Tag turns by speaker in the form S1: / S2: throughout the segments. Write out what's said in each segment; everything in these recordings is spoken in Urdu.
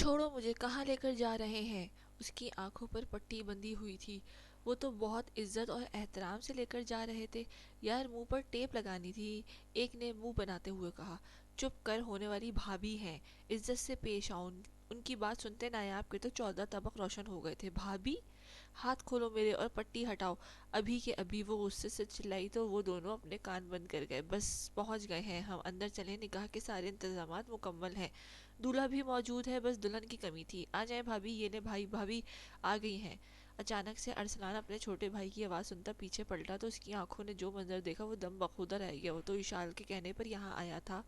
S1: چھوڑو مجھے، کہاں لے کر جا رہے ہیں؟ اس کی آنکھوں پر پٹی بندھی ہوئی تھی۔ وہ تو بہت عزت اور احترام سے لے کر جا رہے تھے یار، منہ پر ٹیپ لگانی تھی، ایک نے منہ بناتے ہوئے کہا۔ چپ کر، ہونے والی بھابھی ہیں، عزت سے پیش آؤ۔ ان کی بات سنتے نایاب کے تو 14 طبق روشن ہو گئے تھے۔ بھابھی؟ ہاتھ کھولو میرے اور پٹی ہٹاؤ ابھی کے ابھی۔ وہ غصے سے چلائی تو وہ دونوں اپنے کان بند کر گئے۔ بس پہنچ گئے ہیں ہم، اندر چلیں، نکاح کے سارے انتظامات مکمل ہیں، دولہا بھی موجود ہے، بس دلہن کی کمی تھی۔ آ جائیں بھابھی، یہ لے بھائی، بھابھی آ گئی ہیں۔ اچانک سے ارسلان اپنے چھوٹے بھائی کی آواز سنتا پیچھے پلٹا تو اس کی آنکھوں نے جو منظر دیکھا وہ دم بخودہ رہ گیا۔ وہ تو اشال کے کہنے پر یہاں آیا تھا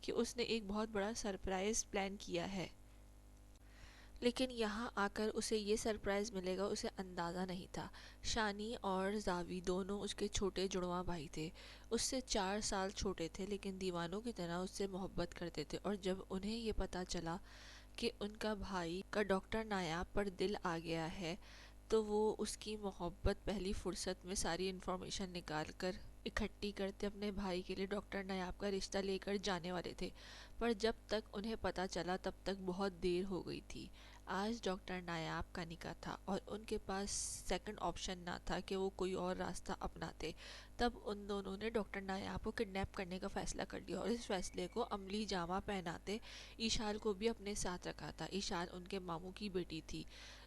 S1: کہ اس نے ایک بہت بڑا سرپرائز پلان کیا ہے، لیکن یہاں آ کر اسے یہ سرپرائز ملے گا اسے اندازہ نہیں تھا۔ شانی اور زاوی دونوں اس کے چھوٹے جڑواں بھائی تھے، اس سے 4 سال چھوٹے تھے، لیکن دیوانوں کی طرح اس سے محبت کرتے تھے۔ اور جب انہیں یہ پتا چلا کہ ان کا بھائی کا ڈاکٹر نایاب پر دل آ گیا ہے تو وہ اس کی محبت پہلی فرصت میں ساری انفارمیشن نکال کر اکٹھی کرتے اپنے بھائی کے لیے ڈاکٹر نایاب کا رشتہ لے کر جانے والے تھے۔ پر جب تک انہیں پتا چلا تب تک بہت دیر ہو گئی تھی۔ آج ڈاکٹر نایاب کا نکاح تھا اور ان کے پاس سیکنڈ آپشن نہ تھا کہ وہ کوئی اور راستہ اپناتے۔ تب ان دونوں نے ڈاکٹر نایاب کو کڈنیپ کرنے کا فیصلہ کر لیا اور اس فیصلے کو عملی جامہ پہناتے ایشال کو بھی اپنے ساتھ رکھا تھا۔ ایشال ان کے ماموں کی بیٹی تھی،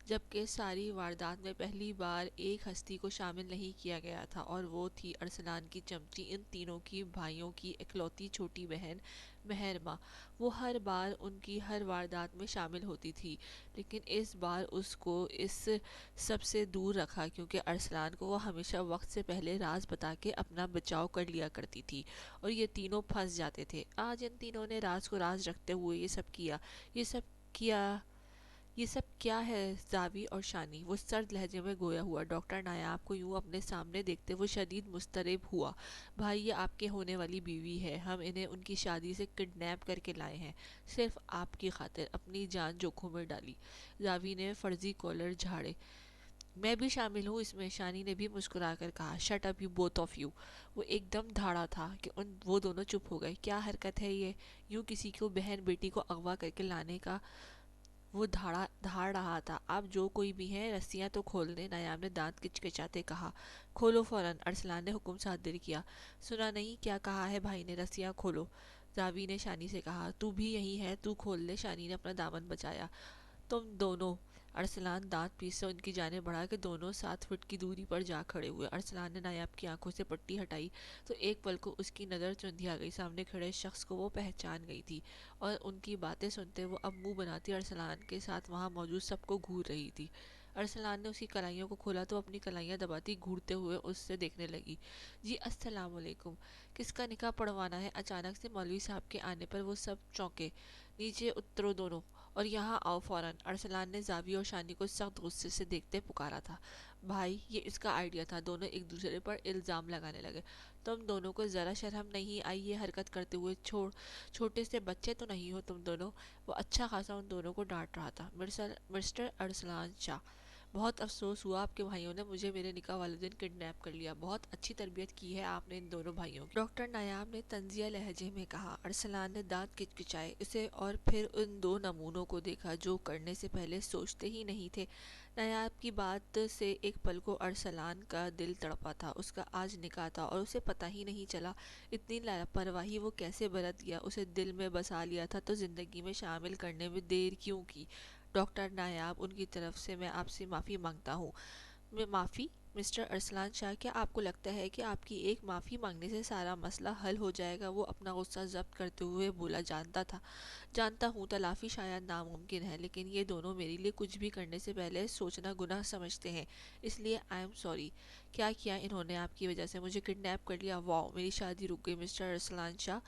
S1: جبکہ ساری واردات میں پہلی بار ایک ہستی کو شامل نہیں کیا گیا تھا اور وہ تھی ارسلان کی چمچی، ان تینوں کی بھائیوں کی اکلوتی چھوٹی بہن مہرماں۔ وہ ہر بار ان کی ہر واردات میں شامل ہوتی تھی، لیکن اس بار اس کو اس سب سے دور رکھا کیونکہ ارسلان کو وہ ہمیشہ وقت سے پہلے راز بتا کے اپنا بچاؤ کر لیا کرتی تھی اور یہ تینوں پھنس جاتے تھے۔ آج ان تینوں نے راز کو راز رکھتے ہوئے یہ سب کیا ہے؟ زاوی اور شانی، وہ سرد لہجے میں گویا ہوا۔ ڈاکٹر نایاب کو یوں اپنے سامنے دیکھتے وہ شدید مضطرب ہوا۔ بھائی، یہ آپ کے ہونے والی بیوی ہے، ہم انہیں ان کی شادی سے کڈنیپ کر کے لائے ہیں، صرف آپ کی خاطر اپنی جان جوکھم میں ڈالی۔ زاوی نے فرضی کالر جھاڑے۔ میں بھی شامل ہوں اس میں، شانی نے بھی مسکرا کر کہا۔ Shut up you both of you. وہ ایک دم دھاڑا تھا کہ وہ دونوں چپ ہو گئے۔ کیا حرکت ہے یہ؟ یوں کسی کو بہن بیٹی کو اغوا کر کے لانے کا؟ وہ دھاڑ رہا تھا۔ آپ جو کوئی بھی ہیں رسیاں تو کھول دیں، نایاب نے دانت کچکچاتے کہا۔ کھولو فوراً، ارسلان نے حکم صادر کیا۔ سنا نہیں کیا کہا ہے بھائی نے؟ رسیاں کھولو، زاوی نے شانی سے کہا۔ تو بھی یہی ہے، تو کھول لے، شانی نے اپنا دامن بچایا۔ تم دونوں، ارسلان دانت پیس سے ان کی جانب بڑھا کے دونوں 7 فٹ کی دوری پر جا کھڑے ہوئے۔ ارسلان نے نایاب کی آنکھوں سے پٹی ہٹائی تو ایک پل کو اس کی نظر چندھی آ گئی۔ سامنے کھڑے شخص کو وہ پہچان گئی تھی اور ان کی باتیں سنتے وہ اب منہ بناتی ارسلان کے ساتھ وہاں موجود سب کو گھور رہی تھی۔ ارسلان نے اس کی کلائیوں کو کھولا تو اپنی کلائیاں دباتی گھورتے ہوئے اس سے دیکھنے لگی۔ جی السلام علیکم، کس کا نکاح پڑھوانا ہے؟ اچانک سے مولوی صاحب کے آنے پر وہ سب چونکے۔ نیچے اترو دونوں اور یہاں آؤ فوراً، ارسلان نے زاوی اور شانی کو سخت غصے سے دیکھتے پکارا تھا۔ بھائی، یہ اس کا آئیڈیا تھا، دونوں ایک دوسرے پر الزام لگانے لگے۔ تم دونوں کو ذرا شرم نہیں آئی یہ حرکت کرتے ہوئے؟ چھوٹے سے بچے تو نہیں ہو تم دونوں؟ وہ اچھا خاصا ان دونوں کو ڈانٹ رہا تھا۔ مسٹر ارسلان شاہ، بہت افسوس ہوا آپ کے بھائیوں نے مجھے میرے نکاح والے دن کڈنیپ کر لیا۔ بہت اچھی تربیت کی ہے آپ نے ان دونوں بھائیوں کی، ڈاکٹر نایاب نے طنزیہ لہجے میں کہا۔ ارسلان نے دانت کچکچائے اسے اور پھر ان دو نمونوں کو دیکھا جو کرنے سے پہلے سوچتے ہی نہیں تھے۔ نایاب کی بات سے ایک پل کو ارسلان کا دل تڑپا تھا۔ اس کا آج نکاح تھا اور اسے پتہ ہی نہیں چلا اتنی لاپرواہی وہ کیسے برت گیا۔ اسے دل میں بسا لیا تھا تو زندگی میں شامل کرنے میں دیر کیوں کی؟ ڈاکٹر نایاب، ان کی طرف سے میں آپ سے معافی مانگتا ہوں۔ معافی؟ مسٹر ارسلان شاہ، کیا آپ کو لگتا ہے کہ آپ کی ایک معافی مانگنے سے سارا مسئلہ حل ہو جائے گا؟ وہ اپنا غصہ ضبط کرتے ہوئے بولا۔ جانتا ہوں تلافی شاید ناممکن ہے، لیکن یہ دونوں میرے لیے کچھ بھی کرنے سے پہلے سوچنا گناہ سمجھتے ہیں، اس لیے آئی ایم سوری۔ کیا کیا انہوں نے آپ کی وجہ سے؟ مجھے کڈنیپ کر لیا؟ واؤ، میری شادی رک گئی مسٹر ارسلان شاہ۔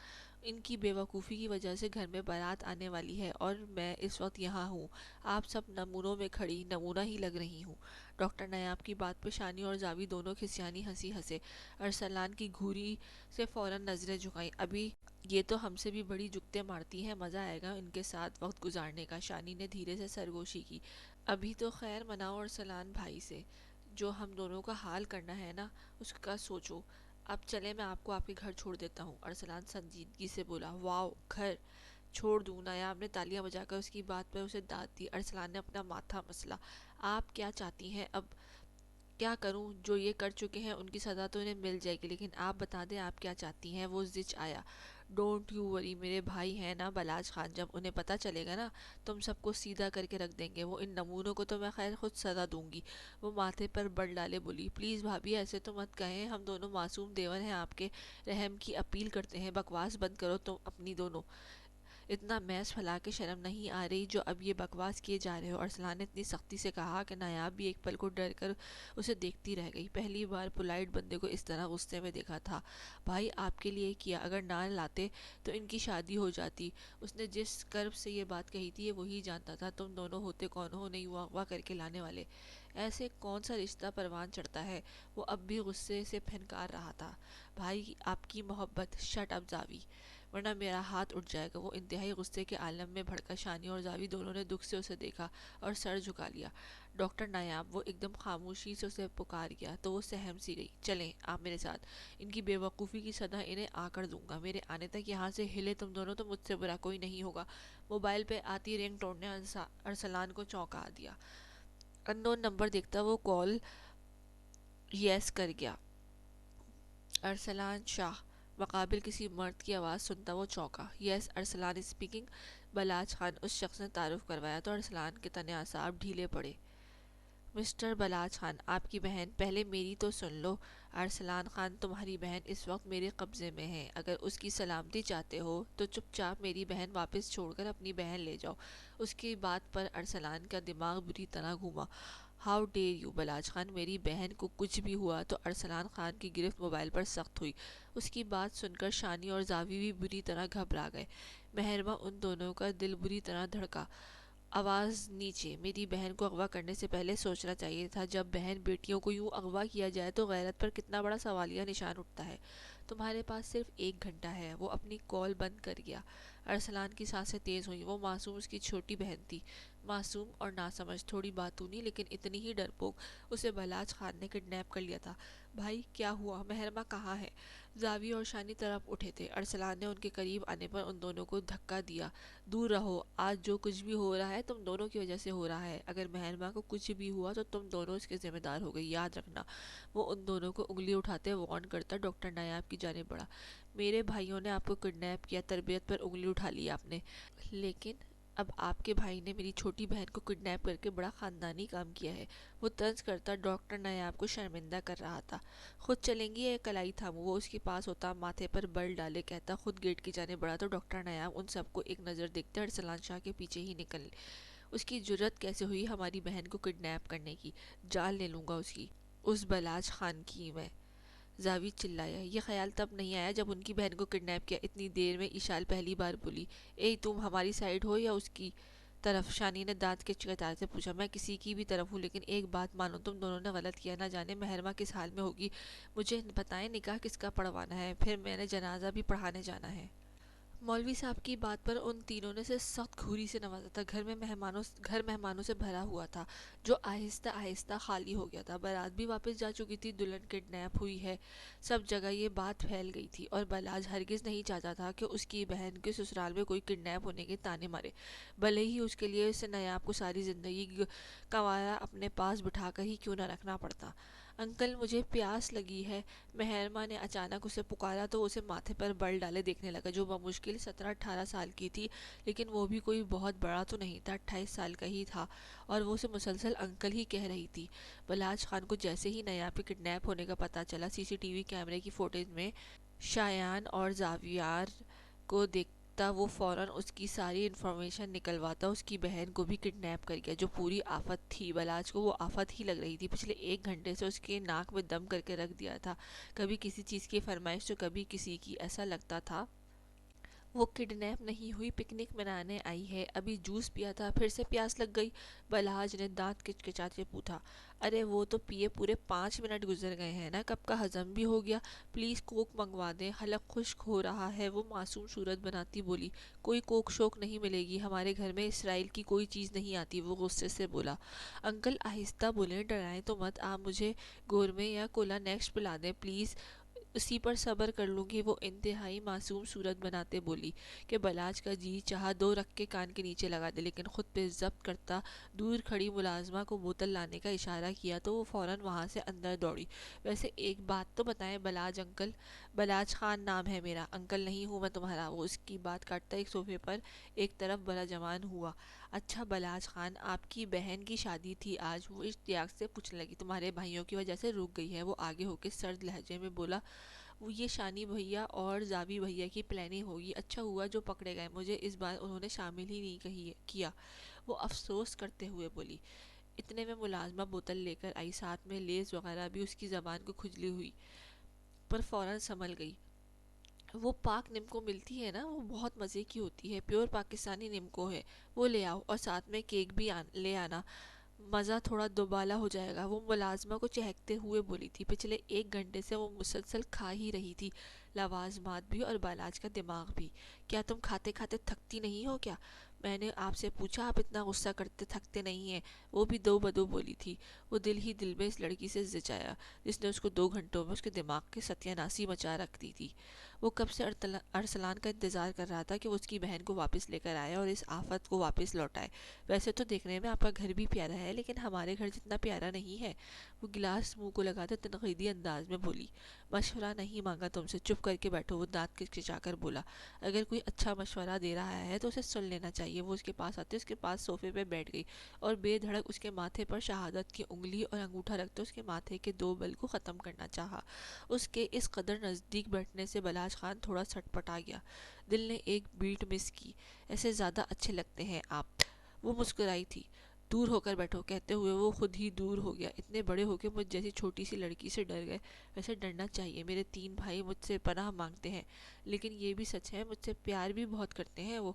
S1: ان کی بے وقوفی کی وجہ سے گھر میں بارات آنے والی ہے اور میں اس وقت یہاں ہوں، آپ سب نمونوں میں کھڑی نمونہ ہی لگ رہی ہوں۔ ڈاکٹر نایاب کی بات پہ شانی اور زاوی دونوں کھسیانی ہنسی ہنسے۔ ارسلان کی گھوری سے فوراً نظریں جھکائیں۔ ابھی یہ تو ہم سے بھی بڑی جگتیں مارتی ہیں، مزہ آئے گا ان کے ساتھ وقت گزارنے کا۔ شانی نے دھیرے سے سرگوشی کی۔ ابھی تو خیر مناؤ ارسلان بھائی سے، جو ہم دونوں کا حال کرنا ہے نا اس کا سوچو۔ اب چلیں، میں آپ کو آپ کے گھر چھوڑ دیتا ہوں، ارسلان سنجیدگی سے بولا۔ واؤ، گھر! چھوڑ دوں؟ نایاب نے تالیاں بجا کر اس کی بات پر اسے داد دی۔ ارسلان نے اپنا ماتھا مسلا۔ آپ کیا چاہتی ہیں اب؟ کیا کروں؟ جو یہ کر چکے ہیں ان کی سزا تو انہیں مل جائے گی، لیکن آپ بتا دیں آپ کیا چاہتی ہیں؟ وہ زچ آیا۔ ڈونٹ یو وری، میرے بھائی ہیں نا بلاج خان، جب انہیں پتہ چلے گا نا تم سب کو سیدھا کر کے رکھ دیں گے۔ وہ ان نمونوں کو تو میں خیر خود سزا دوں گی۔ وہ ماتھے پر بڑ ڈالے بولی، پلیز بھابھی ایسے تو مت کہیں، ہم دونوں معصوم دیور ہیں، آپ کے رحم کی اپیل کرتے ہیں۔ بکواس بند کرو تم اپنی دونوں، اتنا میس پھیلا کے شرم نہیں آ رہی جو اب یہ بکواس کیے جا رہے ہو؟ ارسلان نے اتنی سختی سے کہا کہ نایاب بھی ایک پل کو ڈر کر اسے دیکھتی رہ گئی۔ پہلی بار پولائٹ بندے کو اس طرح غصے میں دیکھا تھا۔ بھائی آپ کے لیے کیا، اگر نہ لاتے تو ان کی شادی ہو جاتی۔ اس نے جس کرب سے یہ بات کہی تھی یہ وہی جانتا تھا۔ تم دونوں ہوتے کون ہو نہیں یوں اغوا کر کے لانے والے؟ ایسے کون سا رشتہ پروان چڑھتا ہے؟ وہ اب بھی غصے سے پھنکار رہا تھا۔ بھائی آپ کی محبت، شٹ اپ زاوی ورنہ میرا ہاتھ اٹھ جائے گا۔ وہ انتہائی غصے کے عالم میں بھڑکا۔ شانی اور زاوی دونوں نے دکھ سے اسے دیکھا اور سر جھکا لیا۔ ڈاکٹر نایاب، وہ ایک دم خاموشی سے اسے پکار گیا تو وہ سہم سی گئی۔ چلیں آپ میرے ساتھ، ان کی بے وقوفی کی سزا انہیں آ کر دوں گا۔ میرے آنے تک یہاں سے ہلے تم دونوں تو مجھ سے برا کوئی نہیں ہوگا۔ موبائل پہ آتی رنگ ٹون نے ارسلان کو چونکا دیا۔ ان نون نمبر دیکھتا وہ کال یس کر گیا۔ ارسلان شاہ، مقابل کسی مرد کی آواز سنتا وہ چونکا۔ یس ارسلان اسپیکنگ۔ بلاج خان، اس شخص نے تعارف کروایا تو ارسلان کے تنے اعصاب ڈھیلے پڑے۔ مسٹر بلاج خان، آپ کی بہن، پہلے میری تو سن لو۔ ارسلان خان، تمہاری بہن اس وقت میرے قبضے میں ہے، اگر اس کی سلامتی چاہتے ہو تو چپ چاپ میری بہن واپس چھوڑ کر اپنی بہن لے جاؤ۔ اس کی بات پر ارسلان کا دماغ بری طرح گھوما۔ How dare you Balaj Khan, میری بہن کو کچھ بھی ہوا تو ارسلان خان کی گرفت موبائل پر سخت ہوئی۔ اس کی بات سن کر شانی اور زاوی بھی بری طرح گھبرا گئے۔ مہرباں ان دونوں کا دل بری طرح دھڑکا۔ آواز نیچے۔ میری بہن کو اغوا کرنے سے پہلے سوچنا چاہیے تھا۔ جب بہن بیٹیوں کو یوں اغوا کیا جائے تو غیرت پر کتنا بڑا سوالیہ نشان اٹھتا ہے۔ تمہارے پاس صرف 1 گھنٹہ ہے۔ وہ اپنی کال بند کر گیا۔ ارسلان کی سانسیں تیز ہوئیں۔ وہ معصوم اس کی چھوٹی بہن تھی، معصوم اور ناسمجھ، تھوڑی باتونی لیکن اتنی ہی ڈرپوک۔ اسے بلاج خان نے کڈنیپ کر لیا تھا۔ بھائی کیا ہوا؟ مہرباں کہاں ہے؟ زاوی اور شانی طرف اٹھے تھے۔ ارسلان نے ان کے قریب آنے پر ان دونوں کو دھکا دیا۔ دور رہو، آج جو کچھ بھی ہو رہا ہے تم دونوں کی وجہ سے ہو رہا ہے۔ اگر مہرباں کو کچھ بھی ہوا تو تم دونوں اس کے ذمہ دار ہوگے، یاد رکھنا۔ وہ ان دونوں کو انگلی اٹھاتے وارن کرتا ڈاکٹر نایاب کی جانب بڑھا۔ میرے بھائیوں نے آپ کو کڈنیپ کیا، تربیت پر انگلی اٹھا لی آپ نے، لیکن اب آپ کے بھائی نے میری چھوٹی بہن کو کڈنیپ کر کے بڑا خاندانی کام کیا ہے۔ وہ طنز کرتا ڈاکٹر نایاب کو شرمندہ کر رہا تھا۔ خود چلیں گی یا کلائی تھاموں؟ وہ اس کے پاس ہوتا، ماتھے پر بل ڈالے کہتا، خود گیٹ کی جانب بڑھا تو ڈاکٹر نایاب ان سب کو ایک نظر دیکھتے ارسلان شاہ کے پیچھے ہی نکل۔ اس کی جرت کیسے ہوئی ہماری بہن کو کڈنیپ کرنے کی؟ جان لے لوں گا اس کی، اس بلاج خان کی میں۔ زاوی چلایا۔ یہ خیال تب نہیں آیا جب ان کی بہن کو کڈنیپ کیا۔ اتنی دیر میں ایشال پہلی بار بولی، اے تم ہماری سائیڈ ہو یا اس کی طرف؟ شانی نے دانت کے چکچاتے سے پوچھا۔ میں کسی کی بھی طرف ہوں، لیکن ایک بات مانو، تم دونوں نے غلط کیا۔ نہ جانے مہرباں کس حال میں ہوگی، مجھے بتائیں، نکاح کس کا پڑھوانا ہے، پھر میں نے جنازہ بھی پڑھانے جانا ہے۔ مولوی صاحب کی بات پر ان تینوں نے اسے سخت گھوری سے نوازا تھا۔ گھر مہمانوں سے بھرا ہوا تھا جو آہستہ آہستہ خالی ہو گیا تھا۔ بارات بھی واپس جا چکی تھی، دلہن کڈنیپ ہوئی ہے، سب جگہ یہ بات پھیل گئی تھی، اور بلاج ہرگز نہیں چاہتا تھا کہ اس کی بہن کے سسرال میں کوئی کڈنیپ ہونے کے طعنے مارے، بھلے ہی اس کے لیے اسے نایاب کو ساری زندگی کنوارا اپنے پاس بٹھا کر ہی کیوں نہ رکھنا پڑتا۔ انکل مجھے پیاس لگی ہے، مہرباں نے اچانک اسے پکارا تو اسے ماتھے پر بل ڈالے دیکھنے لگا، جو بمشکل 17-18 سال کی تھی، لیکن وہ بھی کوئی بہت بڑا تو نہیں تھا، 28 سال کا ہی تھا، اور وہ اسے مسلسل انکل ہی کہہ رہی تھی۔ بلاج خان کو جیسے ہی نایاب کے کڈنیپ ہونے کا پتہ چلا، سی سی ٹی وی کیمرے کی فوٹیج میں شایان اور زاویار کو دیکھتا وہ فوراً اس کی ساری انفارمیشن نکلواتا۔ اس کی بہن کو بھی کڈنیپ کر گیا، جو پوری آفت تھی۔ بلاج کو وہ آفت ہی لگ رہی تھی، پچھلے 1 گھنٹے سے اس کے ناک میں دم کر کے رکھ دیا تھا، کبھی کسی چیز کی فرمائش تو کبھی کسی کی۔ ایسا لگتا تھا وہ کڈنیپ نہیں ہوئی، پکنک منانے آئی ہے۔ ابھی جوس پیا تھا، پھر سے پیاس لگ گئی؟ بلاج نے دانت کچکچاتے پوچھا۔ ارے وہ تو پیے پورے 5 منٹ گزر گئے ہیں نا، کب کا ہضم بھی ہو گیا، پلیز کوک منگوا دیں، حلق خشک ہو رہا ہے۔ وہ معصوم صورت بناتی بولی، کوئی کوک شوک نہیں ملے گی، ہمارے گھر میں اسرائیل کی کوئی چیز نہیں آتی۔ وہ غصے سے بولا۔ انکل آہستہ بولیں، ڈرائیں تو مت، آپ مجھے گورمے یا کولا نیکسٹ پلا دیں پلیز، اسی پر صبر کر لوں گی، وہ انتہائی معصوم صورت بناتے بولی کہ بلاج کا جی چاہا دو رکھ کے کان کے نیچے لگا دے، لیکن خود پہ ضبط کرتا دور کھڑی ملازمہ کو بوتل لانے کا اشارہ کیا تو وہ فوراً وہاں سے اندر دوڑی۔ ویسے ایک بات تو بتائیں بلاج انکل، بلاج خان نام ہے میرا، انکل نہیں ہوں میں تمہارا۔ وہ اس کی بات کاٹتا ایک صوفے پر ایک طرف بڑا جوان ہوا۔ اچھا بلاج خان، آپ کی بہن کی شادی تھی آج؟ وہ اشتیاق سے پوچھنے لگی۔ تمہارے بھائیوں کی وجہ سے رک گئی ہے، وہ آگے ہو کے سرد لہجے میں بولا۔ وہ یہ شانی بھیا اور زابی بھیا کی پلاننگ ہوگی، اچھا ہوا جو پکڑے گئے، مجھے اس بار انہوں نے شامل ہی نہیں کیا، وہ افسوس کرتے ہوئے بولی۔ اتنے میں ملازمہ بوتل لے کر آئی، ساتھ میں لیز وغیرہ بھی، اس کی زبان کو کھجلی ہوئی پر فوراً سنبھل گئی۔ وہ پاک نمکو ملتی ہے نا، وہ بہت مزے کی ہوتی ہے، پیور پاکستانی نمکو ہے، وہ لے آؤ، اور ساتھ میں کیک بھی لے آنا، مزہ تھوڑا دوبالا ہو جائے گا، وہ ملازمہ کو چہکتے ہوئے بولی تھی۔ پچھلے ایک گھنٹے سے وہ مسلسل کھا ہی رہی تھی، لوازمات بھی اور بالاج کا دماغ بھی۔ کیا تم کھاتے کھاتے تھکتی نہیں ہو کیا؟ میں نے آپ سے پوچھا، آپ اتنا غصہ کرتے تھکتے نہیں ہیں، وہ بھی دو بدو بولی تھی۔ وہ دل ہی دل میں اس لڑکی سے زچایا جس نے اس کو 2 گھنٹوں میں اس کے دماغ کی ستیہ ناسی مچا رکھ دی تھی۔ وہ کب سے ارسلان کا انتظار کر رہا تھا کہ وہ اس کی بہن کو واپس لے کر آئے اور اس آفت کو واپس لوٹائے۔ ویسے تو دیکھنے میں آپ کا گھر بھی پیارا ہے، لیکن ہمارے گھر جتنا پیارا نہیں ہے، وہ گلاس منہ کو لگاتے تنقیدی انداز میں بولی۔ مشورہ نہیں مانگا تم سے، چپ کر کے بیٹھو، وہ دانت کچکچا کر بولا۔ اگر کوئی اچھا مشورہ دے رہا ہے تو اسے سن لینا چاہیے۔ وہ اس کے پاس آتے اس کے پاس صوفے پہ بیٹھ گئی اور بے دھڑک اس کے ماتھے پر شہادت کی انگلی اور انگوٹھا رکھتے اس کے ماتھے کے 2 بل کو ختم کرنا چاہا۔ اس کے اس قدر نزدیک بیٹھنے سے بلاج خان تھوڑا سٹپٹا گیا۔ دل نے ایک بیٹ مس کی۔ ایسے زیادہ اچھے لگتے ہیں آپ، وہ مسکرائی تھی۔ دور ہو کر بیٹھو، کہتے ہوئے وہ خود ہی دور ہو گیا۔ اتنے بڑے ہو کے مجھ جیسی چھوٹی سی لڑکی سے ڈر گئے، ویسے ڈرنا چاہیے، میرے 3 بھائی مجھ سے پناہ مانگتے ہیں، لیکن یہ بھی سچ ہے مجھ سے پیار بھی بہت کرتے ہیں وہ۔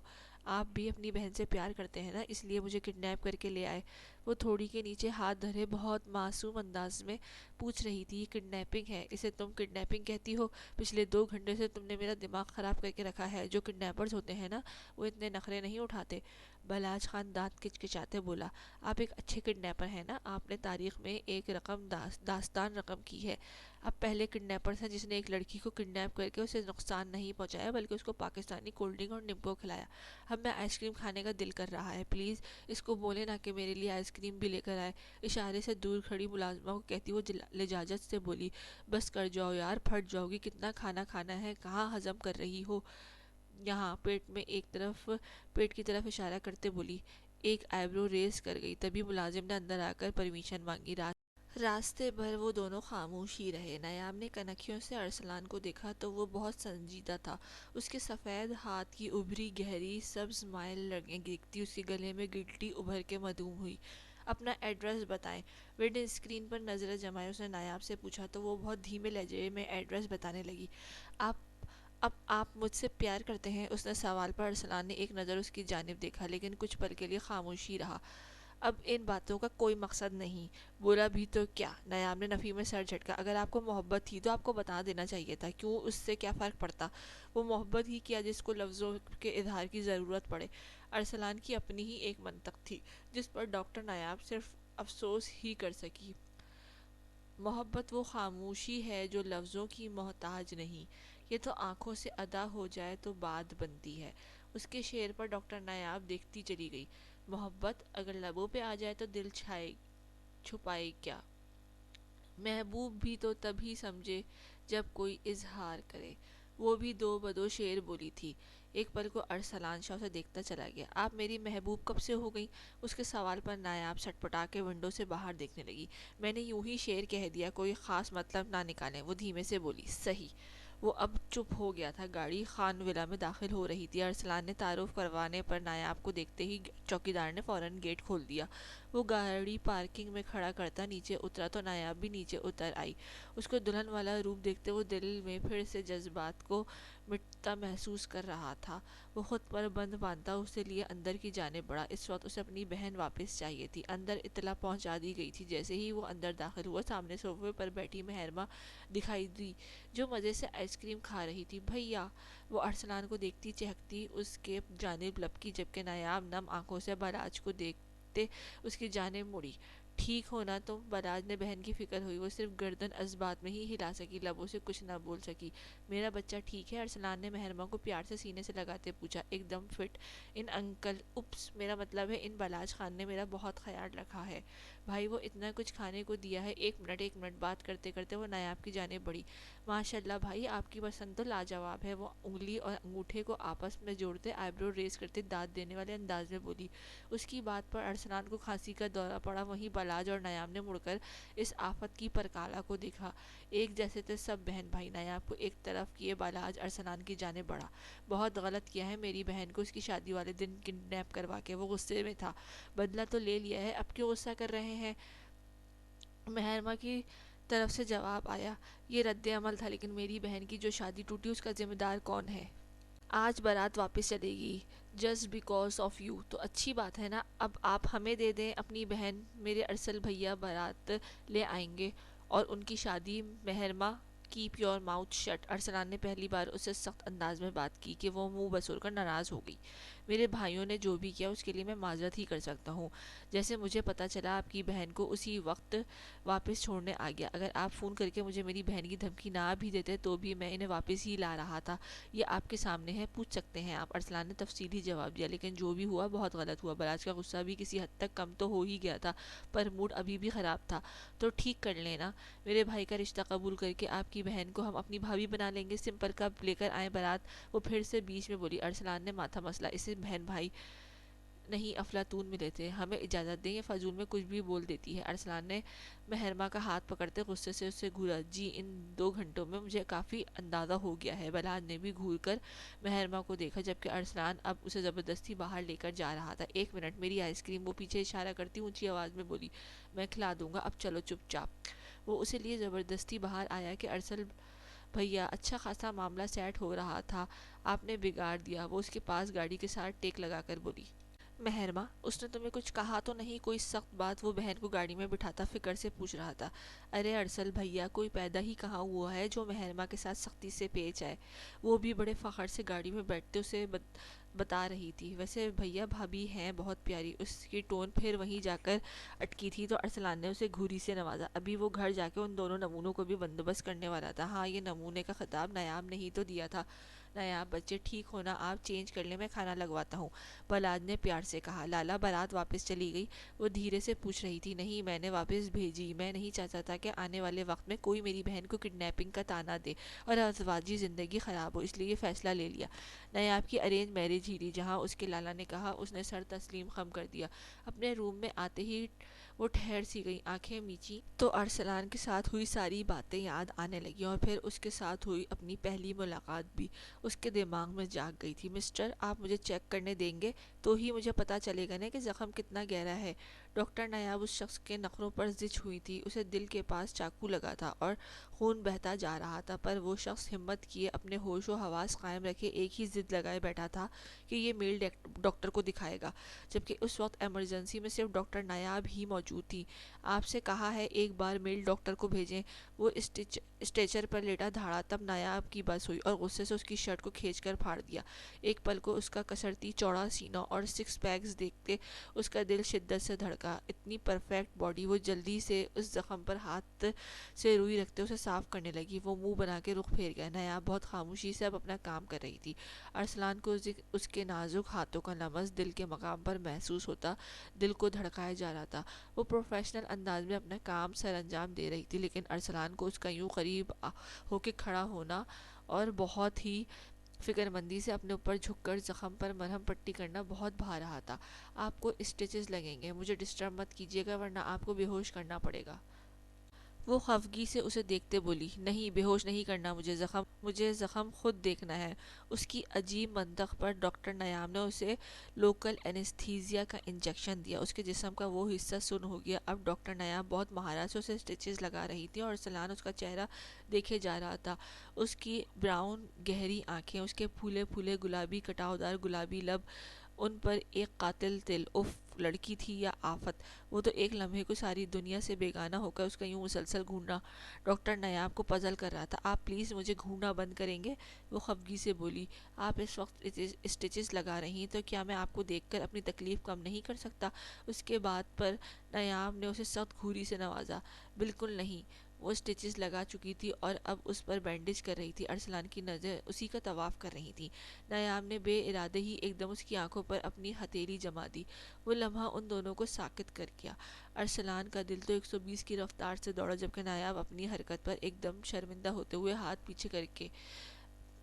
S1: آپ بھی اپنی بہن سے پیار کرتے ہیں نا، اس لیے مجھے کڈنیپ کر کے لے آئے۔ وہ تھوڑی کے نیچے ہاتھ دھرے بہت معصوم انداز میں پوچھ رہی تھی۔ یہ کڈنیپنگ ہے، اسے تم کڈنیپنگ کہتی ہو؟ پچھلے 2 گھنٹے سے تم نے میرا دماغ خراب کر کے رکھا ہے۔ جو کڈنیپرز ہوتے ہیں نا، وہ اتنے نخرے نہیں اٹھاتے۔ بلاج خان دانت کچکچاتے بولا۔ آپ ایک اچھے کڈنیپر ہیں نا، آپ نے تاریخ میں ایک رقم داستان رقم کی ہے۔ آپ پہلے کڈنیپر ہیں جس نے ایک لڑکی کو کڈنیپ کر کے اسے نقصان نہیں پہنچایا بلکہ اس کو پاکستانی کولڈ ڈرنک اور نمکو کھلایا۔ اب میں آئس کریم کھانے کا دل کر رہا ہے، پلیز اس کو بولے نا کہ میرے لیے آئس کریم بھی لے کر آئے۔ اشارے سے دور کھڑی ملازمہ کو کہتی وہ لجاجت سے بولی۔ بس کر جاؤ یار، پھٹ جاؤ گی، کتنا کھانا کھانا ہے، کہاں ہضم کر رہی ہو؟ یہاں پیٹ میں ایک طرف، پیٹ کی طرف اشارہ کرتے بولی۔ ایک آئیبرو ریز کر گئی، تبھی ملازم نے اندر آ کر پرمیشن مانگی۔ راستے بھر وہ دونوں خاموش ہی رہے۔ نیاب نے کنکھیوں سے ارسلان کو دیکھا تو وہ بہت سنجیدہ تھا۔ اس کے سفید ہاتھ کی ابھری گہری سبز مائل لگیں دیکھتی اس کے گلے میں گلٹی ابھر کے مدھوم ہوئی۔ اپنا ایڈریس بتائیں، ونڈو اسکرین پر نظریں جمائے اس نے نایاب سے پوچھا تو وہ بہت دھیمے لہجے میں ایڈریس بتانے لگی۔ آپ اب آپ مجھ سے پیار کرتے ہیں؟ اس نے سوال پر ارسلان نے ایک نظر اس کی جانب دیکھا لیکن کچھ پل کے لیے خاموش ہی رہا۔ اب ان باتوں کا کوئی مقصد نہیں، بولا بھی تو کیا؟ نیاب نے نفی میں سر جھٹکا۔ اگر آپ کو محبت تھی تو آپ کو بتا دینا چاہیے تھا، کیوں؟ اس سے کیا فرق پڑتا؟ وہ محبت ہی کیا جس کو لفظوں کے اظہار کی ضرورت پڑے۔ ارسلان کی اپنی ہی ایک منطق تھی جس پر ڈاکٹر نیاب صرف افسوس ہی کر سکی۔ محبت وہ خاموشی ہے جو لفظوں کی محتاج نہیں، یہ تو آنکھوں سے ادا ہو جائے تو بات بنتی ہے۔ اس کے شعر پر ڈاکٹر نیاب دیکھتی چلی گئی۔ محبت اگر لبوں پہ آ جائے تو دل چھپائے کیا؟ محبوب بھی تو تبھی سمجھے جب کوئی اظہار کرے، وہ بھی دو بدو شعر بولی تھی۔ ایک پل کو ارسلان شاہ سے دیکھتا چلا گیا۔ آپ میری محبوب کب سے ہو گئی؟ اس کے سوال پر نایاب سٹپٹا کے ونڈو سے باہر دیکھنے لگی۔ میں نے یوں ہی شعر کہہ دیا، کوئی خاص مطلب نہ نکالیں، وہ دھیمے سے بولی۔ صحیح۔ وہ اب چپ ہو گیا تھا۔ گاڑی خان ولا میں داخل ہو رہی تھی۔ ارسلان نے تعارف کروانے پر نایاب کو دیکھتے ہی چوکیدار نے فوراً گیٹ کھول دیا۔ وہ گاڑی پارکنگ میں کھڑا کرتا نیچے اترا تو نیاب بھی نیچے اتر آئی۔ اس کو دلہن والا روپ دیکھتے وہ دل میں پھر سے جذبات کو مٹتا محسوس کر رہا تھا۔ وہ خود پر بند باندھتا اسے لیے اندر کی جانب بڑھا۔ اس وقت اسے اپنی بہن واپس چاہیے تھی۔ اندر اطلاع پہنچا دی گئی تھی۔ جیسے ہی وہ اندر داخل ہوا، سامنے صوفے پر بیٹھی مہرباں دکھائی دی جو مزے سے آئس کریم کھا رہی تھی۔ بھیا! وہ ارسلان کو دیکھتی چہکتی اس کے جانب لپکی، جبکہ نایاب نم آنکھوں سے بالاج کو دیکھتے اس کی جانب مڑی۔ ٹھیک ہونا تو بلاج نے بہن کی فکر ہوئی، وہ صرف گردن اس بات میں ہی ہلا سکی، لبوں سے کچھ نہ بول سکی۔ میرا بچہ ٹھیک ہے؟ ارسلان نے مہرماں کو پیار سے سینے سے لگاتے پوچھا۔ ایک دم فٹ ان انکل، اپس میرا مطلب ہے ان بلاج خان نے میرا بہت خیال رکھا ہے بھائی، وہ اتنا کچھ کھانے کو دیا ہے۔ ایک منٹ بات کرتے کرتے وہ نایاب کی جانب بڑھی۔ ماشاءاللہ بھائی آپ کی پسند تو لاجواب ہے، وہ انگلی اور انگوٹھے کو آپس میں جوڑتے آئی برو ریز کرتے داد دینے والے انداز میں بولی۔ اس کی بات پر ارسلان کو کھانسی کا دورہ پڑا۔ وہیں بلاج اور نیاب نے مڑ کر اس آفت کی پرکالہ کو دیکھا۔ ایک جیسے تھے سب بہن بھائی۔ نیاب کو ایک طرف کیے بلاج ارسلان کی جانب بڑھا۔ بہت غلط کیا ہے میری بہن کو اس کی شادی والے دن کڈنیپ کروا کے، وہ غصے میں تھا، بدلہ تو لے لیا ہے، اب کیوں غصہ کر رہے ہیں؟ مہرماں کی طرف سے جواب آیا۔ یہ رد عمل تھا، لیکن میری بہن کی جو شادی ٹوٹی اس کا ذمہ دار کون ہے؟ آج بارات واپس چلے گی جسٹ بیکاز آف یو، تو اچھی بات ہے نا، اب آپ ہمیں دے دیں اپنی بہن، میرے ارسل بھیا بارات لے آئیں گے اور ان کی شادی۔ مہرماں keep your mouth shut, Arsalan نے پہلی بار اسے سخت انداز میں بات کی کہ وہ منہ بسور کر ناراض ہو گئی۔ میرے بھائیوں نے جو بھی کیا اس کے لیے میں معذرت ہی کر سکتا ہوں، جیسے مجھے پتہ چلا آپ کی بہن کو اسی وقت واپس چھوڑنے آ گیا، اگر آپ فون کر کے مجھے میری بہن کی دھمکی نہ بھی دیتے تو بھی میں انہیں واپس ہی لا رہا تھا، یہ آپ کے سامنے ہے، پوچھ سکتے ہیں آپ۔ ارسلان نے تفصیلی جواب دیا۔ لیکن جو بھی ہوا بہت غلط ہوا، بلاج کا غصہ بھی کسی حد تک کم تو ہو ہی گیا تھا، پر موڈ ابھی بھی خراب تھا۔ تو ٹھیک کر لینا، میرے بھائی کا رشتہ قبول کر کے آپ کی بہن کو ہم اپنی بھابھی بنا لیں گے، سمپل کب لے کر آئیں بارات؟ وہ پھر سے بیچ میں بولی۔ ارسلان نے ماتھا مسلا۔ اسے بہن بھائی نہیں افلاطون ملے تھے، ہمیں اجازت دیں، یہ فضول میں کچھ بھی بول دیتی ہے۔ ارسلان نے مہرماں کا ہاتھ پکڑتے غصے سے اسے گھورا۔ جی ان 2 گھنٹوں میں مجھے کافی اندازہ ہو گیا ہے۔ بلاج نے بھی گھور کر مہرماں کو دیکھا، جبکہ ارسلان اب اسے زبردستی باہر لے کر جا رہا تھا۔ ایک منٹ میری آئس کریم، وہ پیچھے اشارہ کرتی اونچی آواز میں بولی۔ میں کھلا دوں گا، اب چلو چپ چاپ۔ وہ اسے لیے زبردستی باہر آیا کہ ارسل بھیا اچھا خاصا معاملہ سیٹ ہو رہا تھا، آپ نے بگاڑ دیا۔ وہ اس کے پاس گاڑی کے ساتھ ٹیک لگا کر بولی۔ مہرماں اس نے تمہیں کچھ کہا تو نہیں؟ کوئی سخت بات؟ وہ بہن کو گاڑی میں بٹھاتا فکر سے پوچھ رہا تھا۔ ارے ارسل بھیا کوئی پیدا ہی کہاں ہوا ہے جو مہرماں کے ساتھ سختی سے پیش آئے؟ وہ بھی بڑے فخر سے گاڑی میں بیٹھتے اسے بتا رہی تھی۔ ویسے بھیا بھابھی ہیں بہت پیاری، اس کی ٹون پھر وہیں جا کر اٹکی تھی تو ارسلان نے اسے گھوری سے نوازا۔ ابھی وہ گھر جا کے ان دونوں نمونوں کو بھی بندوبست کرنے والا تھا۔ ہاں یہ نمونے کا خطاب نیاب نے ہی تو دیا تھا۔ نیاب بچے ٹھیک ہونا، آپ چینج کر لیں، میں کھانا لگواتا ہوں، بلاج نے پیار سے کہا۔ لالا بارات واپس چلی گئی؟ وہ دھیرے سے پوچھ رہی تھی۔ نہیں میں نے واپس بھیجی، میں نہیں چاہتا تھا کہ آنے والے وقت میں کوئی میری بہن کو کڈنیپنگ کا تانا دے اور ازواجی زندگی خراب ہو، اس لیے یہ فیصلہ لے لیا۔ نیاب کی ارینج میرج ہی تھی جہاں اس کے لالا نے کہا۔ اس نے سر تسلیم خم کر دیا۔ اپنے روم میں آتے ہی وہ ٹھہر سی گئی، آنکھیں میچی تو ارسلان کے ساتھ ہوئی ساری باتیں یاد آنے لگیں اور پھر اس کے ساتھ ہوئی اپنی پہلی ملاقات بھی اس کے دماغ میں جاگ گئی تھی۔ مسٹر آپ مجھے چیک کرنے دیں گے تو ہی مجھے پتا چلے گا نا کہ زخم کتنا گہرا ہے۔ ڈاکٹر نیاب اس شخص کے نخروں پر زچ ہوئی تھی، اسے دل کے پاس چاقو لگا تھا اور خون بہتا جا رہا تھا، پر وہ شخص ہمت کیے اپنے ہوش و حواس قائم رکھے ایک ہی ضد لگائے بیٹھا تھا کہ یہ میل ڈاکٹر کو دکھائے گا، جبکہ اس وقت ایمرجنسی میں صرف ڈاکٹر نیاب ہی موجود تھی۔ آپ سے کہا ہے ایک بار میل ڈاکٹر کو بھیجیں۔ وہ اسٹریچر پر لیٹا دھاڑا، تب نیاب کی بس ہوئی اور غصے سے اس کی شرٹ کو کھینچ کر پھاڑ دیا۔ ایک پل کو اس کا کسرتی چوڑا سینہ اور سکس پیکس دیکھتے اس کا دل شدت سے دھڑکا۔ اتنی پرفیکٹ باڈی، وہ جلدی سے اس زخم پر ہاتھ سے روئی رکھتے اسے صاف کرنے لگی۔ وہ منہ بنا کے رخ پھیر گیا۔ نیاب بہت خاموشی سے اب اپنا کام کر رہی تھی۔ ارسلان کو اس کے نازک ہاتھوں کا لمس دل کے مقام پر محسوس ہوتا دل کو دھڑکائے جا رہا تھا۔ وہ پروفیشنل انداز میں اپنا کام سر انجام دے رہی تھی، لیکن ارسلان کو اس کا یوں قریب ہو کے کھڑا ہونا اور بہت ہی فکر مندی سے اپنے اوپر جھک کر زخم پر مرہم پٹی کرنا بہت بھا رہا تھا۔ آپ کو اسٹیچز لگیں گے، مجھے ڈسٹرب مت کیجیے گا ورنہ آپ کو بے ہوش کرنا پڑے گا۔ وہ خفگی سے اسے دیکھتے بولی۔ نہیں بے ہوش نہیں کرنا مجھے زخم خود دیکھنا ہے۔ اس کی عجیب منطق پر ڈاکٹر نیاب نے اسے لوکل اینستھیزیا کا انجیکشن دیا۔ اس کے جسم کا وہ حصہ سن ہو گیا۔ اب ڈاکٹر نیاب بہت مہارت سے اسے اسٹیچز لگا رہی تھی اور ارسلان اس کا چہرہ دیکھے جا رہا تھا۔ اس کی براؤن گہری آنکھیں، اس کے پھولے پھولے گلابی کٹاؤ دار گلابی لب ان پر ایک قاتل دل، اف، لڑکی تھی یا آفت؟ وہ تو ایک لمحے کو ساری دنیا سے بیگانہ ہو کر اس کا یوں مسلسل گھورنا ڈاکٹر نیاب کو پزل کر رہا تھا۔ آپ پلیز مجھے گھورنا بند کریں گے؟ وہ خفگی سے بولی۔ آپ اس وقت اسٹچز لگا رہی ہیں تو کیا میں آپ کو دیکھ کر اپنی تکلیف کم نہیں کر سکتا؟ اس کے بعد پر نیاب نے اسے سخت گھوری سے نوازا۔ بالکل نہیں، وہ اسٹچز لگا چکی تھی اور اب اس پر بینڈیج کر رہی تھی۔ ارسلان کی نظر اسی کا طواف کر رہی تھی۔ نیاب نے بے ارادہ ہی ایک دم اس کی آنکھوں پر اپنی ہتھیلی جما دی۔ وہ لمحہ ان دونوں کو ساکت کر گیا۔ ارسلان کا دل تو 120 کی رفتار سے دوڑا، جبکہ نیاب اپنی حرکت پر ایک دم شرمندہ ہوتے ہوئے ہاتھ پیچھے کر کے،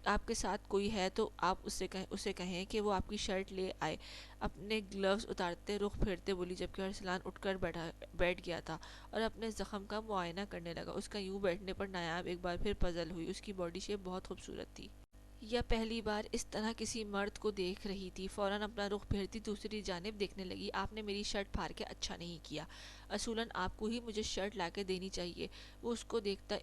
S1: آپ کے ساتھ کوئی ہے تو آپ اسے کہیں کہ وہ آپ کی شرٹ لے آئے، اپنے گلوز اتارتے رخ پھیرتے بولی، جبکہ ارسلان اٹھ کر بیٹھ گیا تھا اور اپنے زخم کا معائنہ کرنے لگا۔ اس کا یوں بیٹھنے پر نیاب ایک بار پھر پزل ہوئی۔ اس کی باڈی شیپ بہت خوبصورت تھی۔ یا پہلی بار اس طرح کسی مرد کو دیکھ رہی تھی؟ فوراً اپنا رخ پھیرتی دوسری جانب دیکھنے لگی۔ آپ نے میری شرٹ پھاڑ کے اچھا نہیں کیا، اصولاً آپ کو ہی مجھے شرٹ لا کے دینی چاہیے۔ وہ اس کو دیکھتا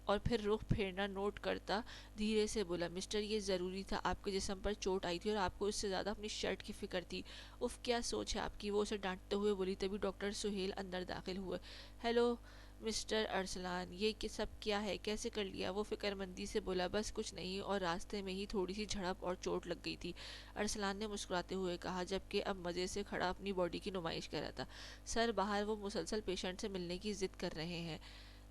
S1: اور پھر رخ پھیرنا نوٹ کرتا دھیرے سے بولا، مسٹر، یہ ضروری تھا، آپ کے جسم پر چوٹ آئی تھی اور آپ کو اس سے زیادہ اپنی شرٹ کی فکر تھی۔ اف، کیا سوچ ہے آپ کی؟ وہ اسے ڈانٹتے ہوئے بولی۔ تبھی ڈاکٹر سہیل اندر داخل ہوئے۔ ہیلو مسٹر ارسلان، یہ سب کیا ہے؟ کیسے کر لیا؟ وہ فکر مندی سے بولا۔ بس کچھ نہیں، اور راستے میں ہی تھوڑی سی جھڑپ اور چوٹ لگ گئی تھی، ارسلان نے مسکراتے ہوئے کہا، جبکہ اب مزے سے کھڑا اپنی باڈی کی نمائش کر رہا تھا۔ سر، باہر وہ مسلسل پیشنٹ سے ملنے کی ضد کر رہے ہیں۔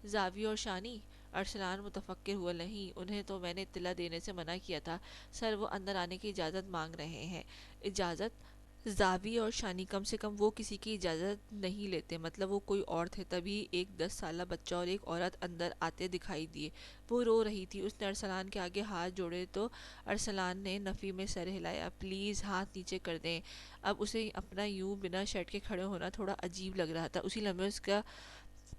S1: زاوی اور شانی؟ ارسلان متفکر ہوا۔ نہیں، انہیں تو میں نے اطلاع دینے سے منع کیا تھا۔ سر، وہ اندر آنے کی اجازت مانگ رہے ہیں۔ اجازت؟ زاوی اور شانی؟ کم سے کم وہ کسی کی اجازت نہیں لیتے، مطلب وہ کوئی اور تھے۔ تبھی ایک 10 سالہ بچہ اور ایک عورت اندر آتے دکھائی دیے۔ وہ رو رہی تھی۔ اس نے ارسلان کے آگے ہاتھ جوڑے تو ارسلان نے نفی میں سر ہلایا۔ پلیز ہاتھ نیچے کر دیں۔ اب اسے اپنا یوں بنا شرٹ کے کھڑے ہونا تھوڑا عجیب لگ رہا تھا۔ اسی لمحے اس کا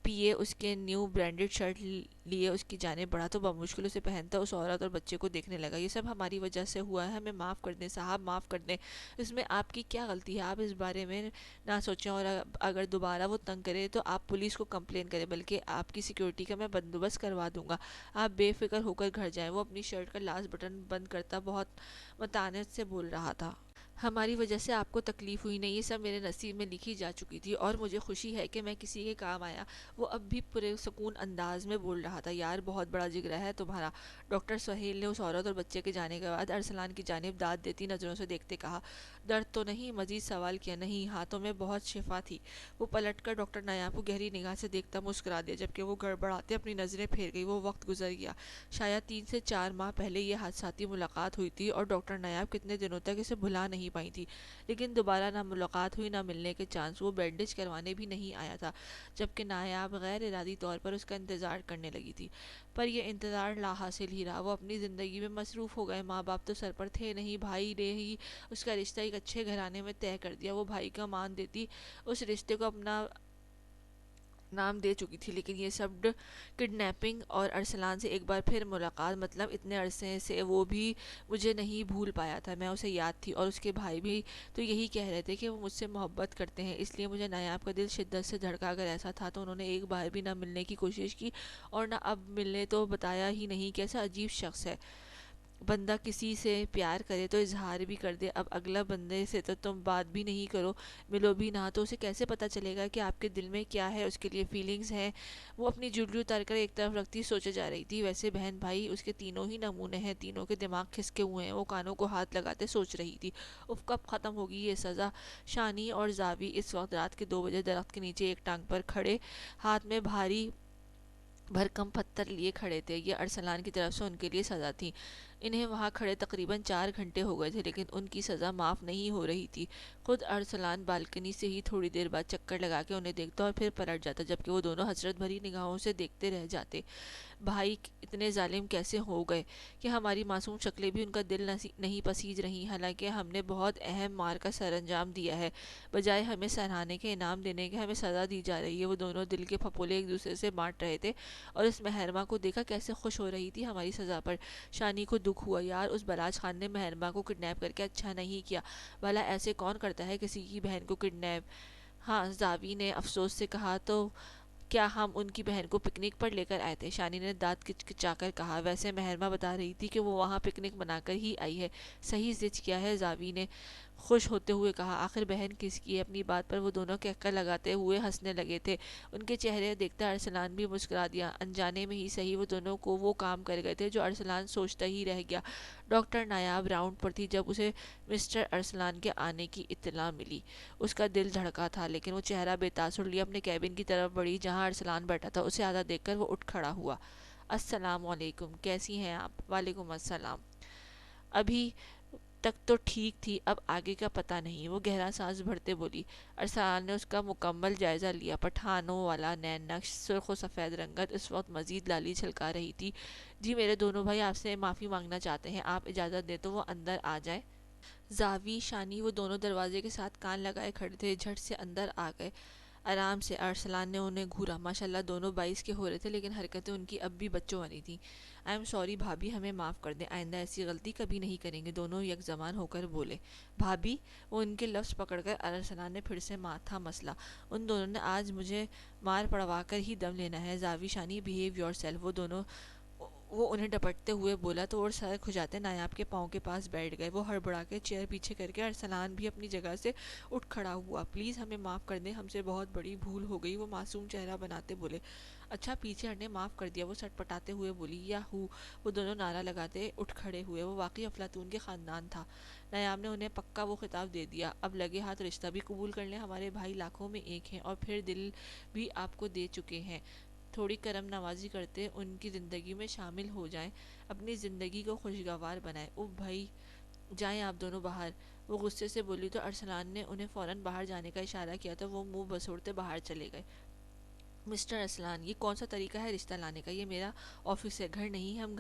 S1: پی اے اس کے نیو برانڈڈ شرٹ لیے اس کی جانب بڑھا تو بمشکل اسے پہنتا اس عورت اور بچے کو دیکھنے لگا۔ یہ سب ہماری وجہ سے ہوا ہے، ہمیں معاف کر دیں صاحب، معاف کر دیں۔ اس میں آپ کی کیا غلطی ہے؟ آپ اس بارے میں نہ سوچیں، اور اگر دوبارہ وہ تنگ کرے تو آپ پولیس کو کمپلین کریں، بلکہ آپ کی سیکیورٹی کا میں بندوبست کروا دوں گا۔ آپ بے فکر ہو کر گھر جائیں۔ وہ اپنی شرٹ کا لاسٹ بٹن بند کرتا بہت متانت سے بول رہا تھا۔ ہماری وجہ سے آپ کو تکلیف ہوئی نہیں، یہ سب میرے نصیب میں لکھی جا چکی تھی، اور مجھے خوشی ہے کہ میں کسی کے کام آیا۔ وہ اب بھی پورے سکون انداز میں بول رہا تھا۔ یار، بہت بڑا جگرا ہے تمہارا۔ ڈاکٹر سہیل نے اس عورت اور بچے کے جانے کے بعد ارسلان کی جانب داد دیتی نظروں سے دیکھتے کہا، درد تو نہیں؟ مزید سوال کیا۔ نہیں، ہاتھوں میں بہت شفا تھی۔ وہ پلٹ کر ڈاکٹر نیاب کو گہری نگاہ سے دیکھتا مسکرا دیا، جبکہ وہ گڑبڑاتے اپنی نظریں پھیر گئی۔ وہ وقت گزر گیا، شاید 3 سے 4 ماہ پہلے یہ حادثاتی ملاقات ہوئی تھی، اور ڈاکٹر نیاب کتنے دنوں تک اسے بھلا نہیں پائی تھی، لیکن دوبارہ نہ ملاقات ہوئی، نہ ملنے کے چانس۔ وہ بینڈیج کروانے بھی نہیں آیا تھا، جبکہ نیاب غیر ارادی طور پر اس کا انتظار کرنے لگی تھی، پر یہ انتظار لا حاصل ہی رہا۔ وہ اپنی زندگی میں مصروف ہو گئے۔ ماں باپ تو سر پر تھے نہیں، بھائی نے ہی اس کا رشتہ ایک اچھے گھرانے میں طے کر دیا۔ وہ بھائی کا مان دیتی، اس رشتے کو اپنا نام دے چکی تھی، لیکن یہ سب کڈنیپنگ اور ارسلان سے ایک بار پھر ملاقات، مطلب اتنے عرصے سے وہ بھی مجھے نہیں بھول پایا تھا۔ میں اسے یاد تھی، اور اس کے بھائی بھی تو یہی کہہ رہے تھے کہ وہ مجھ سے محبت کرتے ہیں، اس لیے مجھے نیاب کا دل شدت سے دھڑکا۔ اگر ایسا تھا تو انہوں نے ایک بار بھی نہ ملنے کی کوشش کی، اور نہ اب ملنے تو بتایا ہی نہیں۔ کیسا عجیب شخص ہے، بندہ کسی سے پیار کرے تو اظہار بھی کر دے، اب اگلا بندے سے تو تم بات بھی نہیں کرو، ملو بھی نہ، تو اسے کیسے پتہ چلے گا کہ آپ کے دل میں کیا ہے، اس کے لیے فیلنگز ہیں؟ وہ اپنی جولی اتار کر ایک طرف رکھتی سوچے جا رہی تھی۔ ویسے بہن بھائی اس کے تینوں ہی نمونے ہیں، تینوں کے دماغ کھسکے ہوئے ہیں۔ وہ کانوں کو ہاتھ لگاتے سوچ رہی تھی، اف، کب ختم ہوگی یہ سزا؟ شانی اور زاوی اس وقت رات کے 2 بجے درخت کے نیچے ایک ٹانگ پر کھڑے، ہاتھ میں بھاری بھرکم پتھر لیے کھڑے تھے۔ یہ ارسلان کی طرف سے ان کے لیے سزا تھی۔ انہیں وہاں کھڑے تقریباً 4 گھنٹے ہو گئے تھے، لیکن ان کی سزا معاف نہیں ہو رہی تھی۔ خود ارسلان بالکنی سے ہی تھوڑی دیر بعد چکر لگا کے انہیں دیکھتا اور پھر پلٹ جاتا، جبکہ وہ دونوں حسرت بھری نگاہوں سے دیکھتے رہ جاتے۔ بھائی اتنے ظالم کیسے ہو گئے کہ ہماری معصوم شکلیں بھی ان کا دل نہیں پسیج رہی، حالانکہ ہم نے بہت اہم مار کا سر انجام دیا ہے، بجائے ہمیں سراہنے کے، انعام دینے کے، ہمیں سزا دی جا رہی ہے۔ وہ دونوں دل کے پھپھولے ایک دوسرے سے بانٹ رہے تھے، اور اس محرمہ کو دیکھا کیسے خوش ہو رہی تھی ہماری سزا پر۔ شانی کو دکھ ہوا، یار، اس بلاج خان نے محرمہ کو کڈنیپ کر کے اچھا نہیں کیا، بھلا ایسے کون کرتا ہے کسی کی بہن کو کڈنیپ؟ ہاں، زاوی نے افسوس سے کہا، تو کیا ہم ان کی بہن کو پکنک پر لے کر آئے تھے؟ شانی نے دانت کچکچا کر کہا، ویسے محرمہ بتا رہی تھی کہ وہ وہاں پکنک منا کر ہی آئی ہے۔ صحیح زج کیا ہے، زاوی نے خوش ہوتے ہوئے کہا، آخر بہن کس کی ہے؟ اپنی بات پر وہ دونوں کہکر لگاتے ہوئے ہنسنے لگے تھے۔ ان کے چہرے دیکھتا ارسلان بھی مسکرا دیا۔ انجانے میں ہی صحیح وہ دونوں کو وہ کام کر گئے تھے جو ارسلان سوچتا ہی رہ گیا۔ ڈاکٹر نایاب راؤنڈ پر تھی جب اسے مسٹر ارسلان کے آنے کی اطلاع ملی۔ اس کا دل دھڑکا تھا، لیکن وہ چہرہ بے تاثر لیے اپنے کیبن کی طرف بڑھی جہاں ارسلان بیٹھا تھا۔ اسے آتا دیکھ کر وہ اٹھ کھڑا ہوا۔ السلام علیکم، کیسی ہیں آپ؟ وعلیکم السلام۔ ابھی تک تو ٹھیک تھی، اب آگے کا پتہ نہیں، وہ گہرا سانس بھرتے بولی۔ ارسلان نے اس کا مکمل جائزہ لیا۔ پٹھانوں والا نین نقش، سرخ و سفید رنگت اس وقت مزید لالی چھلکا رہی تھی۔ جی میرے دونوں بھائی آپ سے معافی مانگنا چاہتے ہیں، آپ اجازت دیں تو وہ اندر آ جائیں۔ زاوی، شانی وہ دونوں دروازے کے ساتھ کان لگائے کھڑے تھے، جھٹ سے اندر آ گئے۔ آرام سے، ارسلان نے انہیں گھورا۔ ماشاءاللہ دونوں 22 کے ہو رہے تھے، لیکن حرکتیں ان کی اب بھی بچوں والی تھیں۔ آئی ایم سوری بھابھی، ہمیں معاف کر دیں، آئندہ ایسی غلطی کبھی نہیں کریں گے، دونوں یک زبان ہو کر بولے۔ بھابھی، وہ ان کے لفظ پکڑ کر ارسلان نے پھر سے ماتھا مسلا۔ ان دونوں نے آج مجھے مار پڑوا کر ہی دم لینا ہے۔ زاوی، شانی، بہیو یور سیلف، وہ انہیں ڈپٹتے ہوئے بولا تو وہ سر کھجاتے نایاب کے پاؤں کے پاس بیٹھ گئے۔ وہ ہڑبڑا کے چیئر پیچھے کر کے ارسلان بھی اپنی جگہ سے اٹھ کھڑا ہوا۔ پلیز ہمیں معاف کر دیں، ہم سے بہت بڑی بھول ہو گئی، وہ معصوم چہرہ بناتے بولے۔ اچھا پیچھے ہٹنے، معاف کر دیا، وہ سٹ پٹاتے ہوئے بولی۔ یاہو، وہ دونوں نعرہ لگاتے اٹھ کھڑے ہوئے۔ وہ واقعی افلاطون کے خاندان تھا۔ نایاب نے انہیں پکا وہ خطاب دے دیا۔ اب لگے ہاتھ رشتہ بھی قبول کر لیں، ہمارے بھائی لاکھوں میں ایک ہیں، اور پھر دل بھی آپ کو دے چکے ہیں، تھوڑی کرم نوازی کرتے ان کی زندگی میں شامل ہو جائیں، اپنی زندگی کو خوشگوار بنائیں۔ اوہ بھائی، جائیں آپ دونوں باہر، وہ غصے سے بولی تو ارسلان نے انہیں فوراً باہر جانے کا اشارہ کیا تو وہ منہ بسوڑتے باہر چلے گئے۔ مسٹر ارسلان، یہ کون سا طریقہ ہے رشتہ لانے کا؟ یہ میرا آفس ہے، گھر نہیں ہے، ہم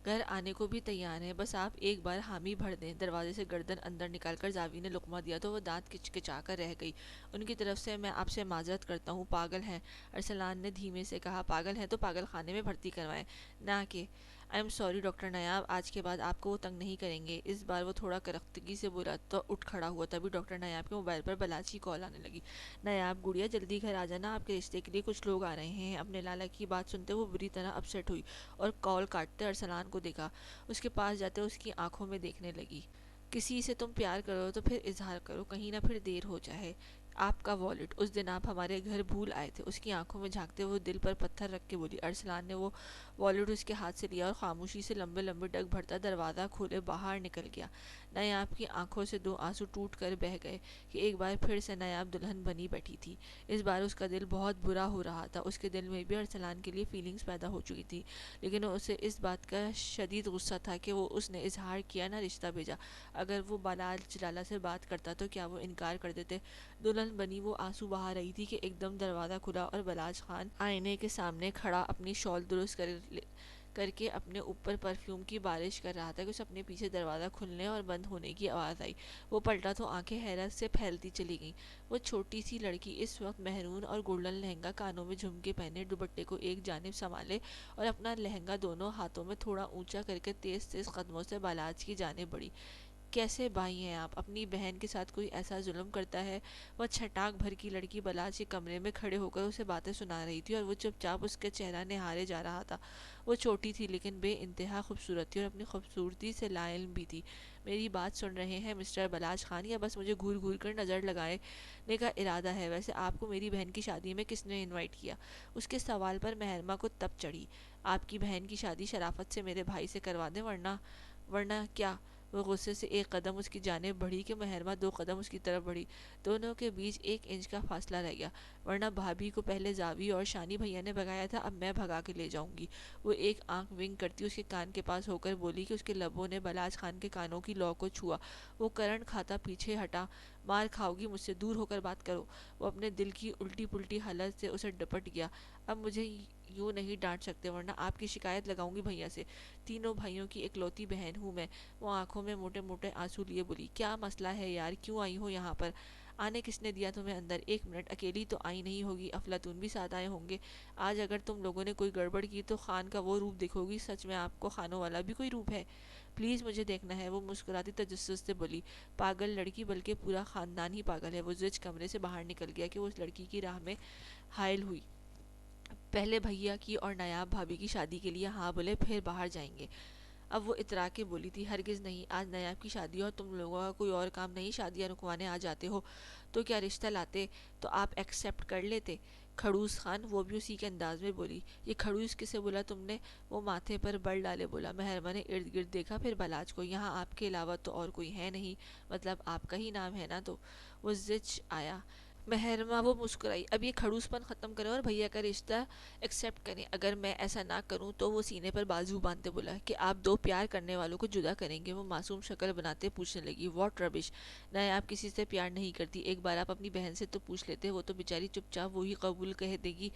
S1: گھر آنے کو بھی تیار ہیں، بس آپ ایک بار حامی بھر دیں۔ دروازے سے گردن اندر نکال کر زاوی نے لقمہ دیا تو وہ دانت کچکچا کر رہ گئی۔ ان کی طرف سے میں آپ سے معذرت کرتا ہوں، پاگل ہیں؟ ارسلان نے دھیمے سے کہا۔ پاگل ہیں تو پاگل خانے میں بھرتی کروائیں، نہ کہ… آئی ایم سوری ڈاکٹر نایاب، آج کے بعد آپ کو وہ تنگ نہیں کریں گے۔ اس بار وہ تھوڑا کرختگی سے بولا تو اٹھ کھڑا ہوا، تبھی ڈاکٹر نایاب کے موبائل پر بلاچ کی کال آنے لگی۔ نایاب گڑیا، جلدی گھر آ جانا، آپ کے رشتے کے لیے کچھ لوگ آ رہے ہیں۔ اپنے لالا کی بات سنتے وہ بری طرح اپسیٹ ہوئی اور کال کاٹتے ارسلان کو دیکھا، اس کے پاس جاتے اس کی آنکھوں میں دیکھنے لگی۔ کسی سے تم پیار کرو تو پھر اظہار کرو، کہیں نہ پھر دیر ہو جائے۔ آپ کا والٹ، اس دن آپ ہمارے گھر بھول آئے تھے، اس کی آنکھوں میں جھانکتے وہ دل پر پتھر رکھ کے بولی۔ ارسلان نے وہ والٹ اس کے ہاتھ سے لیا اور خاموشی سے لمبے لمبے ڈگ بھرتا دروازہ کھولے باہر نکل گیا۔ نایاب کی آنکھوں سے دو آنسو ٹوٹ کر بہہ گئے کہ ایک بار پھر سے نایاب دلہن بنی بیٹھی تھی۔ اس بار اس کا دل بہت برا ہو رہا تھا، اس کے دل میں بھی ارسلان کے لیے فیلنگز پیدا ہو چکی تھی، لیکن اسے اس بات کا شدید غصہ تھا کہ وہ اس نے اظہار کیا نہ رشتہ بھیجا۔ اگر وہ بالاج لالا سے بات کرتا تو کیا وہ انکار کر دیتے؟ دلہن بنی وہ آنسو بہا رہی تھی کہ ایک دم دروازہ کھلا اور بالاج خان آئینے کے سامنے کھڑا اپنی شال درست کر کے اپنے اوپر پرفیوم کی بارش کر رہا تھا کہ اسے اپنے پیچھے دروازہ کھلنے اور بند ہونے کی آواز آئی۔ وہ پلٹا تو آنکھیں حیرت سے پھیلتی چلی گئیں۔ وہ چھوٹی سی لڑکی اس وقت مہرون اور گولڈن لہنگا، کانوں میں جھمکے پہنے، دوپٹے کو ایک جانب سنبھالے اور اپنا لہنگا دونوں ہاتھوں میں تھوڑا اونچا کر کے تیز تیز قدموں سے بالاج کی جانب بڑھی۔ کیسے بھائی ہیں آپ؟ اپنی بہن کے ساتھ کوئی ایسا ظلم کرتا ہے؟ وہ چھٹاک بھر کی لڑکی بالاج کے کمرے میں کھڑے ہو کر اسے باتیں سنا رہی تھی اور وہ چپ چاپ اس کا چہرہ نہارے جا رہا تھا۔ وہ چھوٹی تھی لیکن بے انتہا خوبصورت تھی اور اپنی خوبصورتی سے لا علم بھی تھی۔ میری بات سن رہے ہیں مسٹر بالاج خان، یا بس مجھے گھور گھور کر نظر لگانے کا ارادہ ہے؟ ویسے آپ کو میری بہن کی شادی میں کس نے انوائٹ کیا؟ اس کے سوال پر مہرما کو تپ چڑھی۔ آپ کی بہن کی شادی شرافت سے میرے بھائی سے کروا دیں، ورنہ کیا؟ وہ غصے سے ایک قدم اس کی جانب بڑھی کہ مہرما دو قدم اس کی طرف بڑھی، دونوں کے بیچ 1 انچ کا فاصلہ رہ گیا۔ ورنہ بھابھی کو پہلے زاوی اور شانی بھیا نے بھگایا تھا، اب میں بھگا کے لے جاؤں گی۔ وہ ایک آنکھ ونک کرتی اس کے کان کے پاس ہو کر بولی کہ اس کے لبوں نے بالاج خان کے کانوں کی لو کو چھوا۔ وہ کرنٹ کھاتا پیچھے ہٹا۔ مار کھاؤ گی مجھ سے، دور ہو کر بات کرو۔ وہ اپنے دل کی الٹی پلٹی حالت سے اسے ڈپٹ گیا۔ اب مجھے یوں نہیں ڈانٹ سکتے، ورنہ آپ کی شکایت لگاؤں گی بھیا سے۔ تینوں بھائیوں کی اکلوتی بہن ہوں میں۔ وہ آنکھوں میں موٹے موٹے آنسو لیے بولی۔ کیا مسئلہ ہے یار، کیوں آئی ہو یہاں پر؟ آنے کس نے دیا تمہیں اندر؟ 1 منٹ، اکیلی تو آئی نہیں ہوگی، افلاطون بھی ساتھ آئے ہوں گے۔ آج اگر تم لوگوں نے کوئی گڑبڑ کی تو خان کا وہ روپ دیکھو گی۔ سچ میں آپ کو خانوں والا بھی کوئی روپ ہے؟ پلیز مجھے دیکھنا ہے، وہ مسکراتی تجسس سے بولی۔ پاگل لڑکی، بلکہ پورا خاندان ہی پاگل ہے۔ وہ زج کمرے سے باہر نکل گیا کہ وہ اس لڑکی کی راہ میں حائل ہوئی۔ پہلے بھیا کی اور نایاب بھابھی کی شادی کے لیے ہاں بولے، پھر باہر جائیں گے۔ اب وہ اترا کے بولی تھی ہرگز نہیں، آج نیاب کی شادی اور تم لوگوں کا کوئی اور کام نہیں، شادیاں رکوانے آ جاتے ہو تو کیا رشتہ لاتے تو آپ ایکسیپٹ کر لیتے؟ کھڑوس خان وہ بھی اسی کے انداز میں بولی۔ یہ کھڑوس کسے بولا تم نے؟ وہ ماتھے پر بل ڈالے بولا۔ مہربا نے ارد گرد دیکھا، پھر بلاج کو، یہاں آپ کے علاوہ تو اور کوئی ہے نہیں، مطلب آپ کا ہی نام ہے نا؟ تو وہ زچ آیا۔ مہرما وہ مسکرائی، اب یہ کھڑوس پن ختم کریں اور بھیا کا رشتہ ایکسیپٹ کریں، اگر میں ایسا نہ کروں تو وہ سینے پر بازو باندھتے بولا کہ آپ دو پیار کرنے والوں کو جدا کریں گے؟ وہ معصوم شکل بناتے پوچھنے لگی، واٹ ربش، نہ آپ کسی سے پیار نہیں کرتی، ایک بار آپ اپنی بہن سے تو پوچھ لیتے، وہ تو بیچاری چپ چاپ وہی قبول کہہ دے گی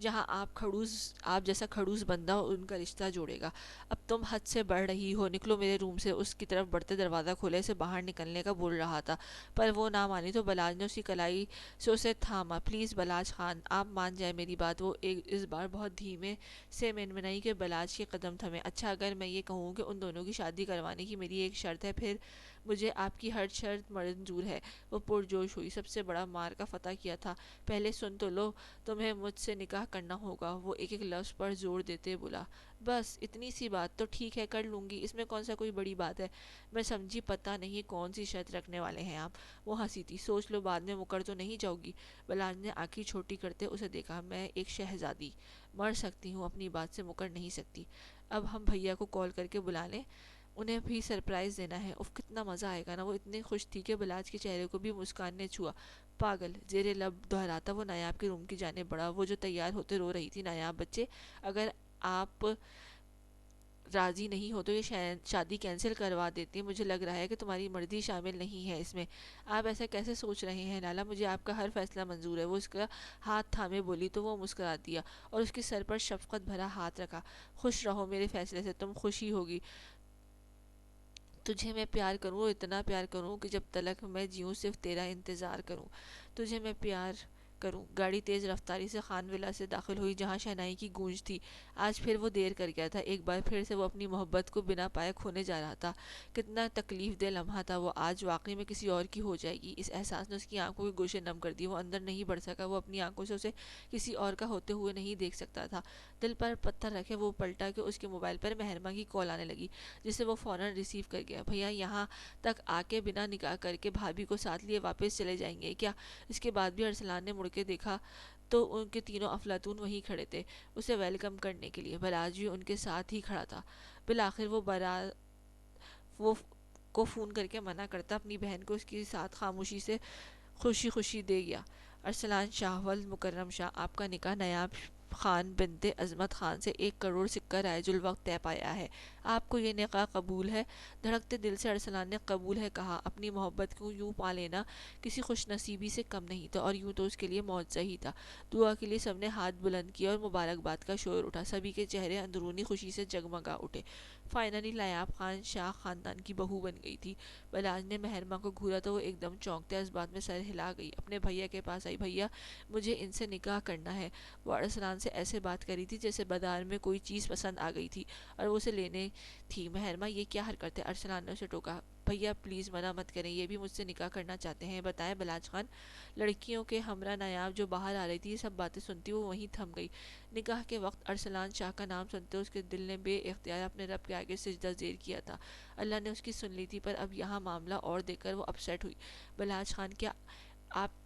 S1: جہاں آپ جیسا کھڑوس بندہ ان کا رشتہ جوڑے گا۔ اب تم حد سے بڑھ رہی ہو، نکلو میرے روم سے۔ اس کی طرف بڑھتے دروازہ کھولے سے باہر نکلنے کا بول رہا تھا، پر وہ نہ مانی تو بلاج نے اسی کلائی سے اسے تھاما۔ پلیز بلاج خان، آپ مان جائیں میری بات۔ وہ اس بار بہت دھیمے سے منمنائی کہ بلاج کے قدم تھمے۔ اچھا، اگر میں یہ کہوں کہ ان دونوں کی شادی کروانے کی میری ایک شرط ہے، پھر مجھے آپ کی ہر شرط منظور ہے۔ وہ پرجوش ہوئی، سب سے بڑا مار کا فتح کیا تھا، پہلے سن تو لو، تمہیں مجھ سے نکاح کرنا ہوگا۔ وہ ایک ایک لفظ پر زور دیتے بولا، بس اتنی سی بات تو ٹھیک ہے، کر لوں گی، اس میں کون سا کوئی بڑی بات ہے؟ میں سمجھی، پتہ نہیں کون سی شرط رکھنے والے ہیں آپ۔ وہ ہنسی تھی، سوچ لو، بعد میں مکر تو نہیں جاؤ گی؟ بلاج نے آنکھیں چھوٹی کرتے اسے دیکھا، میں ایک شہزادی مر سکتی ہوں، اپنی بات سے مکر نہیں سکتی۔ اب ہم بھیا کو کال کر کے بلا لیں، انہیں بھی سرپرائز دینا ہے۔ اف، کتنا مزہ آئے گا نا۔ وہ اتنی خوش تھی کہ بلاج کے چہرے کو بھی مسکان نے چھوا۔ پاگل، زیر لب دہراتا وہ نایاب کے روم کی جانب بڑھا۔ وہ جو تیار ہوتے رو رہی تھی، نایاب بچے، اگر آپ راضی نہیں ہو تو یہ شادی کینسل کروا دیتی، مجھے لگ رہا ہے کہ تمہاری مرضی شامل نہیں ہے اس میں۔ آپ ایسا کیسے سوچ رہے ہیں لالا، مجھے آپ کا ہر فیصلہ منظور ہے۔ وہ اس کا ہاتھ تھامے بولی تو وہ مسکرا دیا اور اس کے سر پر شفقت بھرا ہاتھ رکھا۔ خوش رہو میرے فیصلے سے، تم خوش ہی ہوگی۔ تجھے میں پیار کروں، اتنا پیار کروں کہ جب تلک میں جیوں صرف تیرا انتظار کروں۔ تجھے میں پیار کروں۔ گاڑی تیز رفتاری سے خان ولا سے داخل ہوئی جہاں شہنائی کی گونج تھی۔ آج پھر وہ دیر کر گیا تھا، ایک بار پھر سے وہ اپنی محبت کو بنا پائے کھونے جا رہا تھا۔ کتنا تکلیف دہ لمحہ تھا وہ، آج واقعی میں کسی اور کی ہو جائے گی۔ اس احساس نے اس کی آنکھوں کے گوشے نم کر دیے، وہ اندر نہیں بڑھ سکا، وہ اپنی آنکھوں سے اسے کسی اور کا ہوتے ہوئے نہیں دیکھ سکتا تھا۔ دل پر پتھر رکھے وہ پلٹا کہ اس کے موبائل پر مہرما کی کال آنے لگی، جسے وہ فوراً ریسیو کر گیا۔ بھیا یہاں تک آ کے بنا نکاح کر کے بھابھی کو ساتھ لیے واپس چلے جائیں گے کیا؟ اس کے بعد بھی ارسلان نے مڑ کے دیکھا تو ان کے تینوں افلاطون وہیں کھڑے تھے اسے ویلکم کرنے کے لیے۔ بلاج بھی ان کے ساتھ ہی کھڑا تھا۔ بالآخر وہ کو فون کر کے منع کرتا، اپنی بہن کو اس کے ساتھ خاموشی سے خوشی خوشی دے گیا۔ ارسلان شاہ ولد مکرم شاہ، آپ کا نکاح نیاب خان بنت عظمت خان سے 1 کروڑ سکہ رائج الوقت طے پایا ہے۔ آپ کو یہ نکاح قبول ہے؟ دھڑکتے دل سے ارسلان نے قبول ہے کہا۔ اپنی محبت کو یوں پا لینا کسی خوش نصیبی سے کم نہیں تھا، اور یوں تو اس کے لیے معجزہ ہی تھا۔ دعا کے لیے سب نے ہاتھ بلند کیے اور مبارکباد کا شور اٹھا، سبھی کے چہرے اندرونی خوشی سے جگمگا اٹھے۔ فائنلی نیاب خان شاہ خاندان کی بہو بن گئی تھی۔ بلاج نے مہرما کو گھورا تو وہ ایک دم چونکتے، اس بات میں سر ہلا گئی، اپنے بھیا کے پاس آئی، بھیا مجھے ان سے نکاح کرنا ہے۔ وہ ارسلان سے ایسے بات کری تھی جیسے بازار میں کوئی چیز پسند آ گئی تھی اور وہ اسے لینے تھی۔ مہرما یہ کیا حرکت ہے؟ ارسلان نے اسے ٹوکا۔ بھیا پلیز منع مت کریں، یہ بھی مجھ سے نکاح کرنا چاہتے ہیں، بتائیں بلاج خان۔ لڑکیوں کے ہمراہ نیاب جو باہر آ رہی تھی، یہ سب باتیں سنتی وہ وہیں تھم گئی۔ نکاح کے وقت ارسلان شاہ کا نام سنتے اس کے دل نے بے اختیار اپنے رب کے آگے سجدہ زیر کیا تھا۔ اللہ نے اس کی سن لی تھی، پر اب یہاں معاملہ اور دیکھ کر وہ اپسیٹ ہوئی۔ بلاج خان، کیا آپ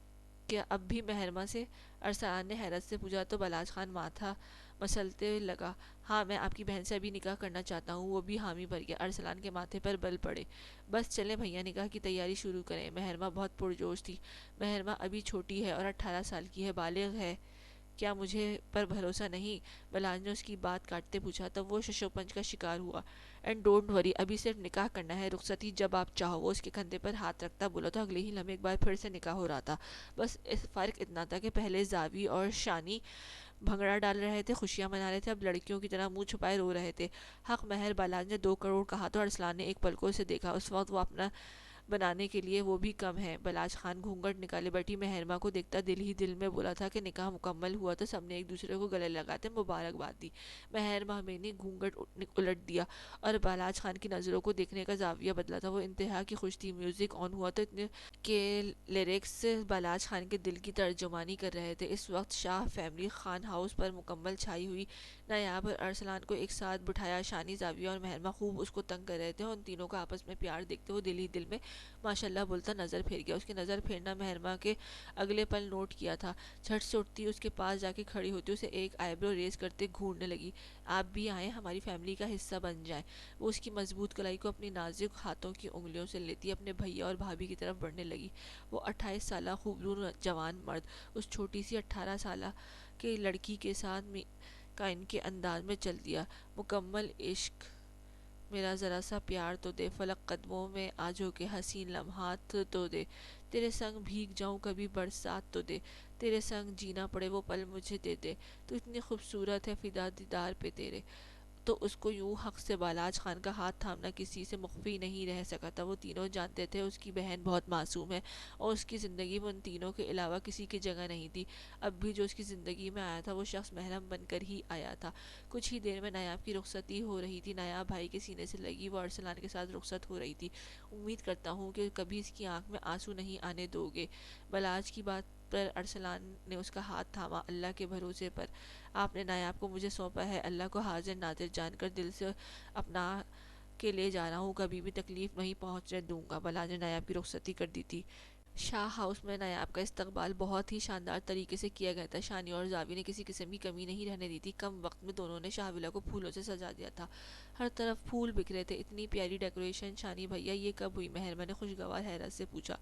S1: کیا اب بھی مہرما سے؟ ارسلان نے حیرت سے پوچھا تو بلاج خان ماتھا مسلتے لگا، ہاں میں آپ کی بہن سے ابھی نکاح کرنا چاہتا ہوں۔ وہ بھی حامی بھر گیا۔ ارسلان کے ماتھے پر بل پڑے۔ بس چلیں بھیا، نکاح کی تیاری شروع کریں۔ مہرما بہت پرجوش تھی۔ مہرما ابھی چھوٹی ہے اور 18 سال کی ہے، بالغ ہے، کیا مجھے پر بھروسہ نہیں؟ بلاج نے اس کی بات کاٹتے پوچھا، تب وہ ششوپنج کا شکار ہوا۔ اینڈ ڈونٹ وری، ابھی صرف نکاح کرنا ہے، رخصتی جب آپ چاہو۔ وہ اس کے کندھے پر ہاتھ رکھتا بولا تو اگلے ہی لمحے ایک بار پھر سے نکاح ہو رہا تھا۔ بس فرق اتنا تھا کہ پہلے زاوی اور شانی بھنگڑا ڈال رہے تھے، خوشیاں منا رہے تھے، اب لڑکیوں کی طرح منہ چھپائے رو رہے تھے۔ حق مہر بلاج نے 2 کروڑ کہا تو ارسلان نے ایک پل کو اسے دیکھا۔ اس وقت وہ اپنا بنانے کے لیے وہ بھی کم ہے۔ بلاج خان گھونگھٹ نکالے بیٹھی مہرما کو دیکھتا دل ہی دل میں بولا تھا کہ نکاح مکمل ہوا تو سب نے ایک دوسرے کو گلے لگاتے مبارکباد دی۔ مہرما میں نے گھونگھٹ الٹ دیا اور بلاج خان کی نظروں کو دیکھنے کا زاویہ بدلا تھا۔ وہ انتہا کی خوش تھی۔ میوزک آن ہوا تو اتنے کے لیرکس بلاج خان کے دل کی ترجمانی کر رہے تھے۔ اس وقت شاہ فیملی خان ہاؤس پر مکمل چھائی ہوئی۔ نایاب اور ارسلان کو ایک ساتھ بٹھایا، شانی، زاویہ اور مہرما خوب اس کو تنگ کر رہے تھے اور ان تینوں کا آپس میں پیار دیکھتے وہ دل ہی دل میں ماشاءاللہ بولتا نظر پھیر گیا۔ اس کے نظر پھیرنا مہرما کے اگلے پل نوٹ کیا تھا۔ جھٹ سے اٹھتی، اس کے پاس جا کے کھڑی ہوتی، اسے ایک آئی برو ریز کرتے گھورنے لگی۔ آپ بھی آئیں، ہماری فیملی کا حصہ بن جائیں۔ وہ اس کی مضبوط کلائی کو اپنی نازک ہاتھوں کی انگلیوں سے لیتی اپنے بھیا اور بھابھی کی طرف بڑھنے لگی۔ وہ 28 سالہ خوبصورت جوان مرد اس چھوٹی سی 18 سالہ کے لڑکی کے ساتھ کا ان کے انداز میں چل دیا۔ مکمل عشق، میرا ذرا سا پیار تو دے، فلک قدموں میں آجو کے حسین لمحات تو دے، تیرے سنگ بھیگ جاؤں کبھی برسات تو دے، تیرے سنگ جینا پڑے وہ پل مجھے دے دے، تو اتنی خوبصورت ہے فدا دیدار پہ تیرے۔ تو اس کو یوں حق سے بالاج خان کا ہاتھ تھامنا کسی سے مخفی نہیں رہ سکا تھا۔ وہ تینوں جانتے تھے اس کی بہن بہت معصوم ہے اور اس کی زندگی میں ان تینوں کے علاوہ کسی کی جگہ نہیں تھی۔ اب بھی جو اس کی زندگی میں آیا تھا وہ شخص محرم بن کر ہی آیا تھا۔ کچھ ہی دیر میں نایاب کی رخصتی ہو رہی تھی۔ نایاب بھائی کے سینے سے لگی وہ ارسلان کے ساتھ رخصت ہو رہی تھی۔ امید کرتا ہوں کہ کبھی اس کی آنکھ میں آنسو نہیں آنے دو گے۔ بلاج کی بات پر ارسلان نے اس کا ہاتھ تھاما، اللہ کے بھروسے پر آپ نے نایاب کو مجھے سونپا ہے، اللہ کو حاضر ناظر جان کر دل سے اپنا کے لے جا رہا ہوں، کبھی بھی تکلیف نہیں پہنچنے دوں گا۔ بلاج نے نایاب کی رخصتی کر دی تھی۔ شاہ ہاؤس میں نایاب کا استقبال بہت ہی شاندار طریقے سے کیا گیا تھا۔ شانی اور زاوی نے کسی قسم کی کمی نہیں رہنے دی تھی۔ کم وقت میں دونوں نے شاہ ولا کو پھولوں سے سجا دیا تھا۔ ہر طرف پھول بکھرے تھے، اتنی پیاری ڈیکوریشن۔ شانی بھیا یہ کب ہوئی؟ مہرما نے خوشگوار حیرت سے پوچھا۔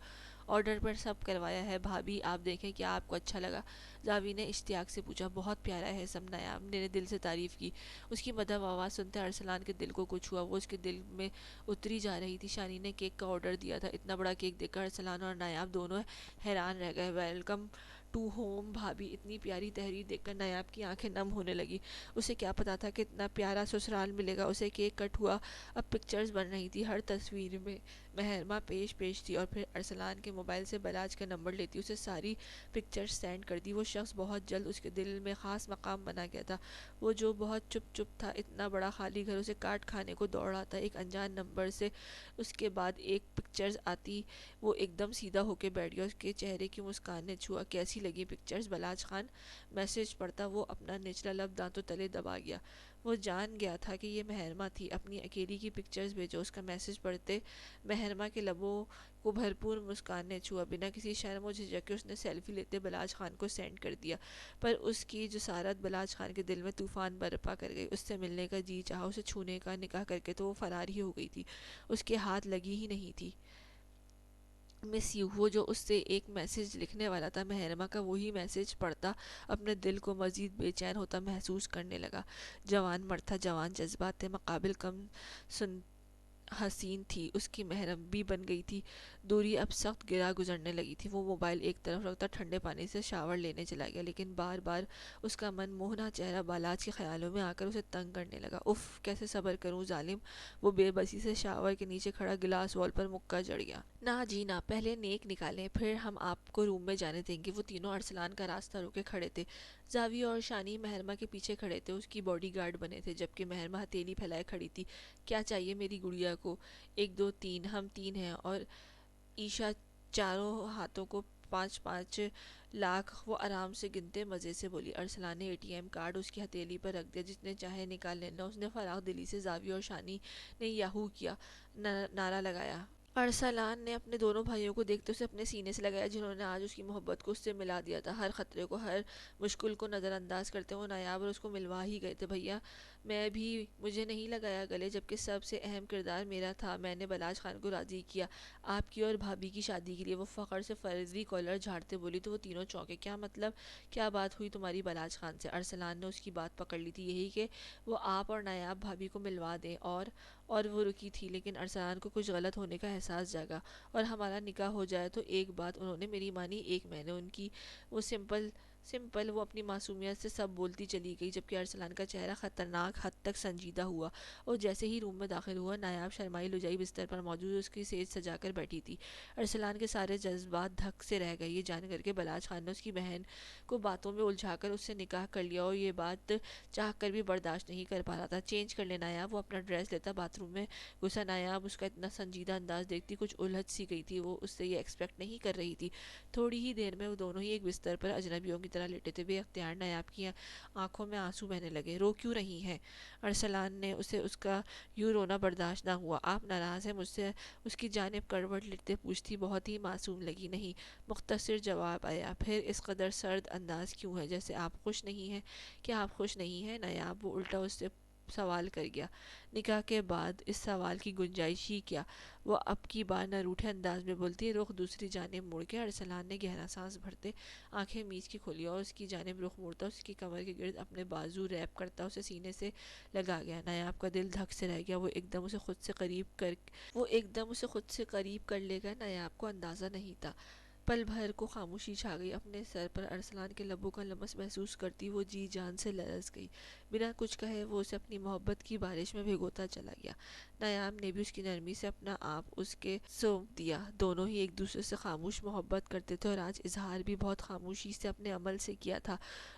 S1: آرڈر پر سب کروایا ہے بھابھی، آپ دیکھیں کیا آپ کو اچھا لگا؟ زاوی نے اشتیاق سے پوچھا۔ بہت پیارا ہے سب، نایاب نے دل سے تعریف کی۔ اس کی مدھم آواز سنتے ارسلان کے دل کو کچھ ہوا، وہ اس کے دل میں اتری جا رہی تھی۔ شانی نے کیک کا آرڈر دیا تھا۔ اتنا بڑا کیک دیکھ کر ارسلان اور نایاب دونوں حیران رہ گئے۔ ویلکم ٹو ہوم بھابھی، اتنی پیاری تحریر دیکھ کر نایاب کی آنکھیں نم ہونے لگی۔ اسے کیا پتا تھا کہ اتنا پیارا سسرال ملے گا۔ اسے کیک کٹ ہوا، اب پکچرز بن رہی تھی۔ ہر تصویر میں مہرما پیش تھی اور پھر ارسلان کے موبائل سے بلاج کا نمبر لیتی اسے ساری پکچرز سینڈ کر دی۔ وہ شخص بہت جلد اس کے دل میں خاص مقام بنا گیا تھا۔ وہ جو بہت چپ تھا، اتنا بڑا خالی گھر اسے کاٹ کھانے کو دوڑ رہا تھا۔ ایک انجان نمبر سے اس کے بعد ایک پکچرز آتی، وہ ایک دم سیدھا ہو کے بیٹھ گیا۔ اس کے چہرے کی مسکان نے چھوا۔ کیسی لگی پکچرز؟ بلاج خان میسج پڑھتا وہ اپنا نچلا لب دانتوں تلے دبا گیا۔ وہ جان گیا تھا کہ یہ مہرما تھی۔ اپنی اکیلی کی پکچرز بھیجو، اس کا میسج پڑھتے مہرما کے لبوں کو بھرپور مسکان نے چھوا۔ بنا کسی شرم و جھجک کے اس نے سیلفی لیتے بلاج خان کو سینڈ کر دیا، پر اس کی جسارت بلاج خان کے دل میں طوفان برپا کر گئی۔ اس سے ملنے کا جی چاہا، اسے چھونے کا، نکاح کر کے تو وہ فرار ہی ہو گئی تھی، اس کے ہاتھ لگی ہی نہیں تھی۔ مس یو، وہ جو اس سے ایک میسج لکھنے والا تھا، مہرما کا وہی میسج پڑھتا اپنے دل کو مزید بے چین ہوتا محسوس کرنے لگا۔ جوان مرد تھا، جوان جذبات تھے، مقابل کم حسین تھی، اس کی محرم بھی بن گئی تھی۔ دوری اب سخت گرا گزرنے لگی تھی۔ وہ موبائل ایک طرف رکھتا ٹھنڈے پانی سے شاور لینے چلا گیا، لیکن بار بار اس کا من موہنا چہرہ بالاج کے خیالوں میں آ کر اسے تنگ کرنے لگا۔ اف، کیسے صبر کروں ظالم! وہ بے بسی سے شاور کے نیچے کھڑا گلاس وال پر مکہ جڑ گیا۔ نہ جی نہ، پہلے نیک نکالیں، پھر ہم آپ کو روم میں جانے دیں گے۔ وہ تینوں ارسلان کا راستہ روکے کھڑے تھے۔ زاویہ اور شانی مہرما کے پیچھے کھڑے تھے، اس کی باڈی گارڈ بنے تھے، جبکہ مہرما ہتھیلی پھیلائے کھڑی تھی۔ کیا چاہیے میری گڑیا کو؟ 1 2 3، ہم 3 ہیں اور عیشا، چاروں ہاتھوں کو 5 لاکھ۔ وہ آرام سے گنتے مزے سے بولی۔ ارسلان نے ATM کارڈ اس کی ہتھیلی پر رکھ دیا، جتنے چاہے نکال لینا۔ اس نے فراخ دلی سے زاویہ اور شانی نے یاہو کیا نعرہ لگایا۔ ارسلان نے اپنے دونوں بھائیوں کو دیکھتے اسے اپنے سینے سے لگایا، جنہوں نے آج اس کی محبت کو اس سے ملا دیا تھا۔ ہر خطرے کو، ہر مشکل کو نظر انداز کرتے وہ نایاب اور اس کو ملوا ہی گئے تھے۔ بھیا، میں بھی، مجھے نہیں لگایا گلے، جبکہ سب سے اہم کردار میرا تھا۔ میں نے بلاج خان کو راضی کیا آپ کی اور بھابھی کی شادی کے لیے۔ وہ فخر سے فرضی کالر جھاڑتے بولی تو وہ تینوں چونکے۔ کیا مطلب؟ کیا بات ہوئی تمہاری بلاج خان سے؟ ارسلان نے اس کی بات پکڑ لی تھی، یہی کہ وہ آپ اور نایاب بھابھی کو ملوا دیں۔ اور وہ رکی تھی، لیکن ارسلان کو کچھ غلط ہونے کا احساس جاگا۔ اور ہمارا نکاح ہو جائے تو؟ ایک بات انہوں نے میری مانی، ایک میں نے ان کی۔ وہ سمپل سمپل، وہ اپنی معصومیت سے سب بولتی چلی گئی، جبکہ ارسلان کا چہرہ خطرناک حد تک سنجیدہ ہوا۔ اور جیسے ہی روم میں داخل ہوا، نایاب شرمائی لجائی بستر پر موجود اس کی سیج سجا کر بیٹھی تھی۔ ارسلان کے سارے جذبات دھک سے رہ گئے، یہ جان کر کے بلاج خان نے اس کی بہن کو باتوں میں الجھا کر اس سے نکاح کر لیا، اور یہ بات چاہ کر بھی برداشت نہیں کر پا رہا تھا۔ چینج کر لے نایاب، وہ اپنا ڈریس لیتا باتھ روم میں گھسا۔ نایاب اس کا اتنا سنجیدہ انداز دیکھتی کچھ الجھ سی گئی تھی، وہ اس سے یہ ایکسپیکٹ نہیں کر رہی تھی۔ تھوڑی ہی دیر میں وہ دونوں ہی ایک بستر پر اجنبیوں کی طرح لیٹے تھے۔ بے اختیار نایاب کی آنکھوں میں آنسو بہنے لگے۔ رو کیوں رہی ہیں؟ ارسلان نے اسے اس کا یوں رونا برداشت نہ ہوا۔ آپ ناراض ہیں مجھ سے؟ اس کی جانب کروٹ لیتے پوچھتی، بہت ہی معصوم لگی۔ نہیں، مختصر جواب آیا۔ پھر اس قدر سرد انداز کیوں ہے، جیسے آپ خوش نہیں ہیں؟ کیا آپ خوش نہیں ہیں نایاب؟ وہ الٹا اس سے سوال کر گیا۔ نکاح کے بعد اس سوال کی گنجائش ہی کیا؟ وہ اب کی بار نہ روٹھے انداز میں بولتی۔ رخ دوسری جانب موڑ کے ارسلان نے گہرا سانس بھرتے آنکھیں میچ کے کھولی، اور اس کی جانب رخ موڑتا اس کی کمر کے گرد اپنے بازو ریپ کرتا اسے سینے سے لگا گیا۔ نایاب کا دل دھک سے رہ گیا۔ وہ ایک دم اسے خود سے قریب کر لے گا، نایاب کو اندازہ نہیں تھا۔ پل بھر کو خاموشی چھا گئی۔ اپنے سر پر ارسلان کے لبوں کا لمس محسوس کرتی وہ جی جان سے لرز گئی۔ بنا کچھ کہے وہ اسے اپنی محبت کی بارش میں بھگوتا چلا گیا۔ نایاب نے بھی اس کی نرمی سے اپنا آپ اس کے سونپ دیا۔ دونوں ہی ایک دوسرے سے خاموش محبت کرتے تھے، اور آج اظہار بھی بہت خاموشی سے اپنے عمل سے کیا تھا۔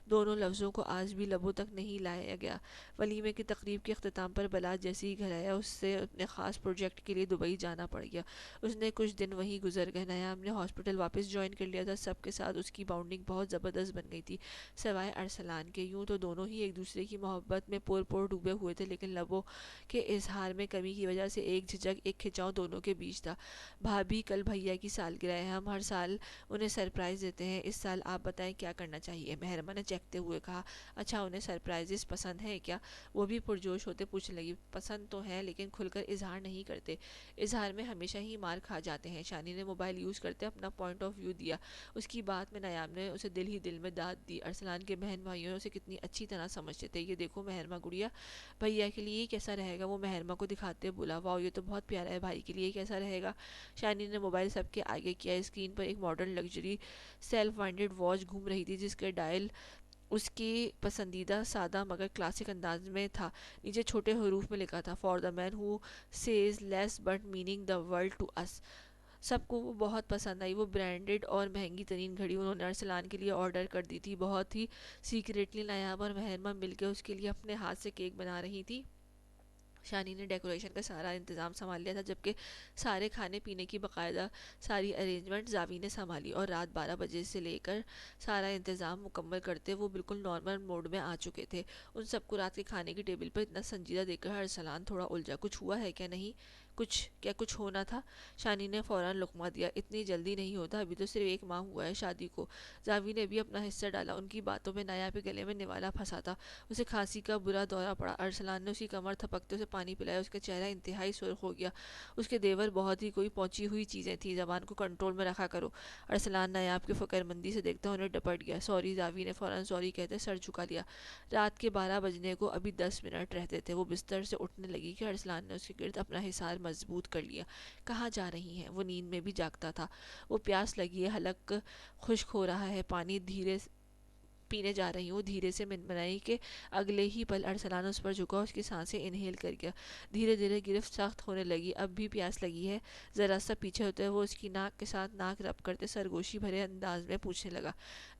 S1: دونوں لفظوں کو آج بھی لبوں تک نہیں لایا گیا۔ ولیمے کی تقریب کے اختتام پر بلاج جیسے ہی گھر آیا، اس سے اپنے خاص پروجیکٹ کے لیے دبئی جانا پڑ گیا۔ اس نے کچھ دن وہیں گزر گئے۔ نایاب نے ہاسپٹل واپس جوائن کر لیا تھا۔ سب کے ساتھ اس کی باؤنڈنگ بہت زبردست بن گئی تھی، سوائے ارسلان کے۔ یوں تو دونوں ہی ایک دوسرے کی محبت میں پور پور ڈوبے ہوئے تھے، لیکن لبوں کے اظہار میں کمی کی وجہ سے ایک جھجک، ایک کھنچاؤ دونوں کے بیچ تھا۔ بھابھی، کل بھیا کی سالگرہ ہے، ہم ہر سال انہیں سرپرائز دیتے ہیں، اس سال آپ بتائیں کیا کرنا چاہیے؟ مہربا نے چہکتے ہوئے کہا۔ اچھا، انہیں سرپرائزز پسند ہیں کیا؟ وہ بھی پرجوش ہوتے پوچھنے لگی۔ پسند تو ہیں، لیکن کھل کر اظہار نہیں کرتے، اظہار میں ہمیشہ ہی مار کھا جاتے ہیں۔ شانی نے موبائل یوز کرتے اپنا پوائنٹ آف ویو دیا۔ اس کی بات میں نایاب نے اسے دل ہی دل میں داد دی۔ ارسلان کے بہن بھائیوں اسے کتنی اچھی طرح سمجھتے تھے۔ یہ دیکھو مہرما گڑیا، بھیا کے لیے کیسا رہے گا؟ وہ مہرما کو دکھاتے بولا۔ واو، یہ تو بہت پیارا ہے، بھائی کے لیے کیسا رہے گا؟ شانی نے موبائل سب کے آگے کیا۔ اسکرین پر ایک ماڈرن لگژری سیلف وائنڈڈ واچ گھوم رہی تھی، جس کے ڈائل اس کی پسندیدہ سادہ مگر کلاسک انداز میں تھا۔ نیچے چھوٹے حروف میں لکھا تھا، for the man who sees less but meaning the world to us. سب کو وہ بہت پسند آئی۔ وہ برانڈڈ اور مہنگی ترین گھڑی انہوں نے ارسلان کے لیے آرڈر کر دی تھی۔ بہت ہی سیکریٹلی نایاب اور مہرما مل کے اس کے لیے اپنے ہاتھ سے کیک بنا رہی تھی۔ شانی نے ڈیکوریشن کا سارا انتظام سنبھال لیا تھا، جبکہ سارے کھانے پینے کی باقاعدہ ساری ارینجمنٹ زاوی نے سنبھالی، اور رات 12 بجے سے لے کر سارا انتظام مکمل کرتے وہ بالکل نارمل موڈ میں آ چکے تھے۔ ان سب کو رات کے کھانے کی ٹیبل پر اتنا سنجیدہ دیکھ کر ارسلان تھوڑا الجھا۔ کچھ ہوا ہے کیا؟ نہیں کچھ ہونا تھا؟ شانی نے فوراً لقمہ دیا۔ اتنی جلدی نہیں ہوتا، ابھی تو صرف 1 ماہ ہوا ہے شادی کو۔ زاوی نے بھی اپنا حصہ ڈالا۔ ان کی باتوں میں نایاب کے گلے میں نوالا پھنسا تھا۔ اسے کھانسی کا برا دورہ پڑا۔ ارسلان نے اس کی کمر تھپکتے اسے پانی پلایا۔ اس کا چہرہ انتہائی سرخ ہو گیا۔ اس کے دیور بہت ہی کوئی پہنچی ہوئی چیزیں تھیں، زبان کو کنٹرول میں رکھا کرو۔ ارسلان نایاب کی فکرمندی سے دیکھتا انہیں ڈپٹ گیا۔ سوری، زاوی نے فوراً سوری کہتے سر جھکا لیا۔ رات کے 12 بجنے کو ابھی 10 منٹ رہتے تھے۔ وہ بستر سے اٹھنے لگی کہ ارسلان نے اس کے گرد اپنا حصار مضبوط کر لیا۔ کہاں جا رہی ہیں؟ وہ نیند میں بھی جاگتا تھا۔ وہ پیاس لگی ہے، حلق خشک ہو رہا ہے، پانی دھیرے پینے جا رہی ہوں، دھیرے سے منمنائی کہ اگلے ہی پل ارسلان اس پر جھکا، اس کی سانسیں انہیل کر گیا۔ دھیرے دھیرے گرفت سخت ہونے لگی۔ اب بھی پیاس لگی ہے؟ ذرا سا پیچھے ہوتے وہ اس کی ناک کے ساتھ ناک رب کرتے سرگوشی بھرے انداز میں پوچھنے لگا۔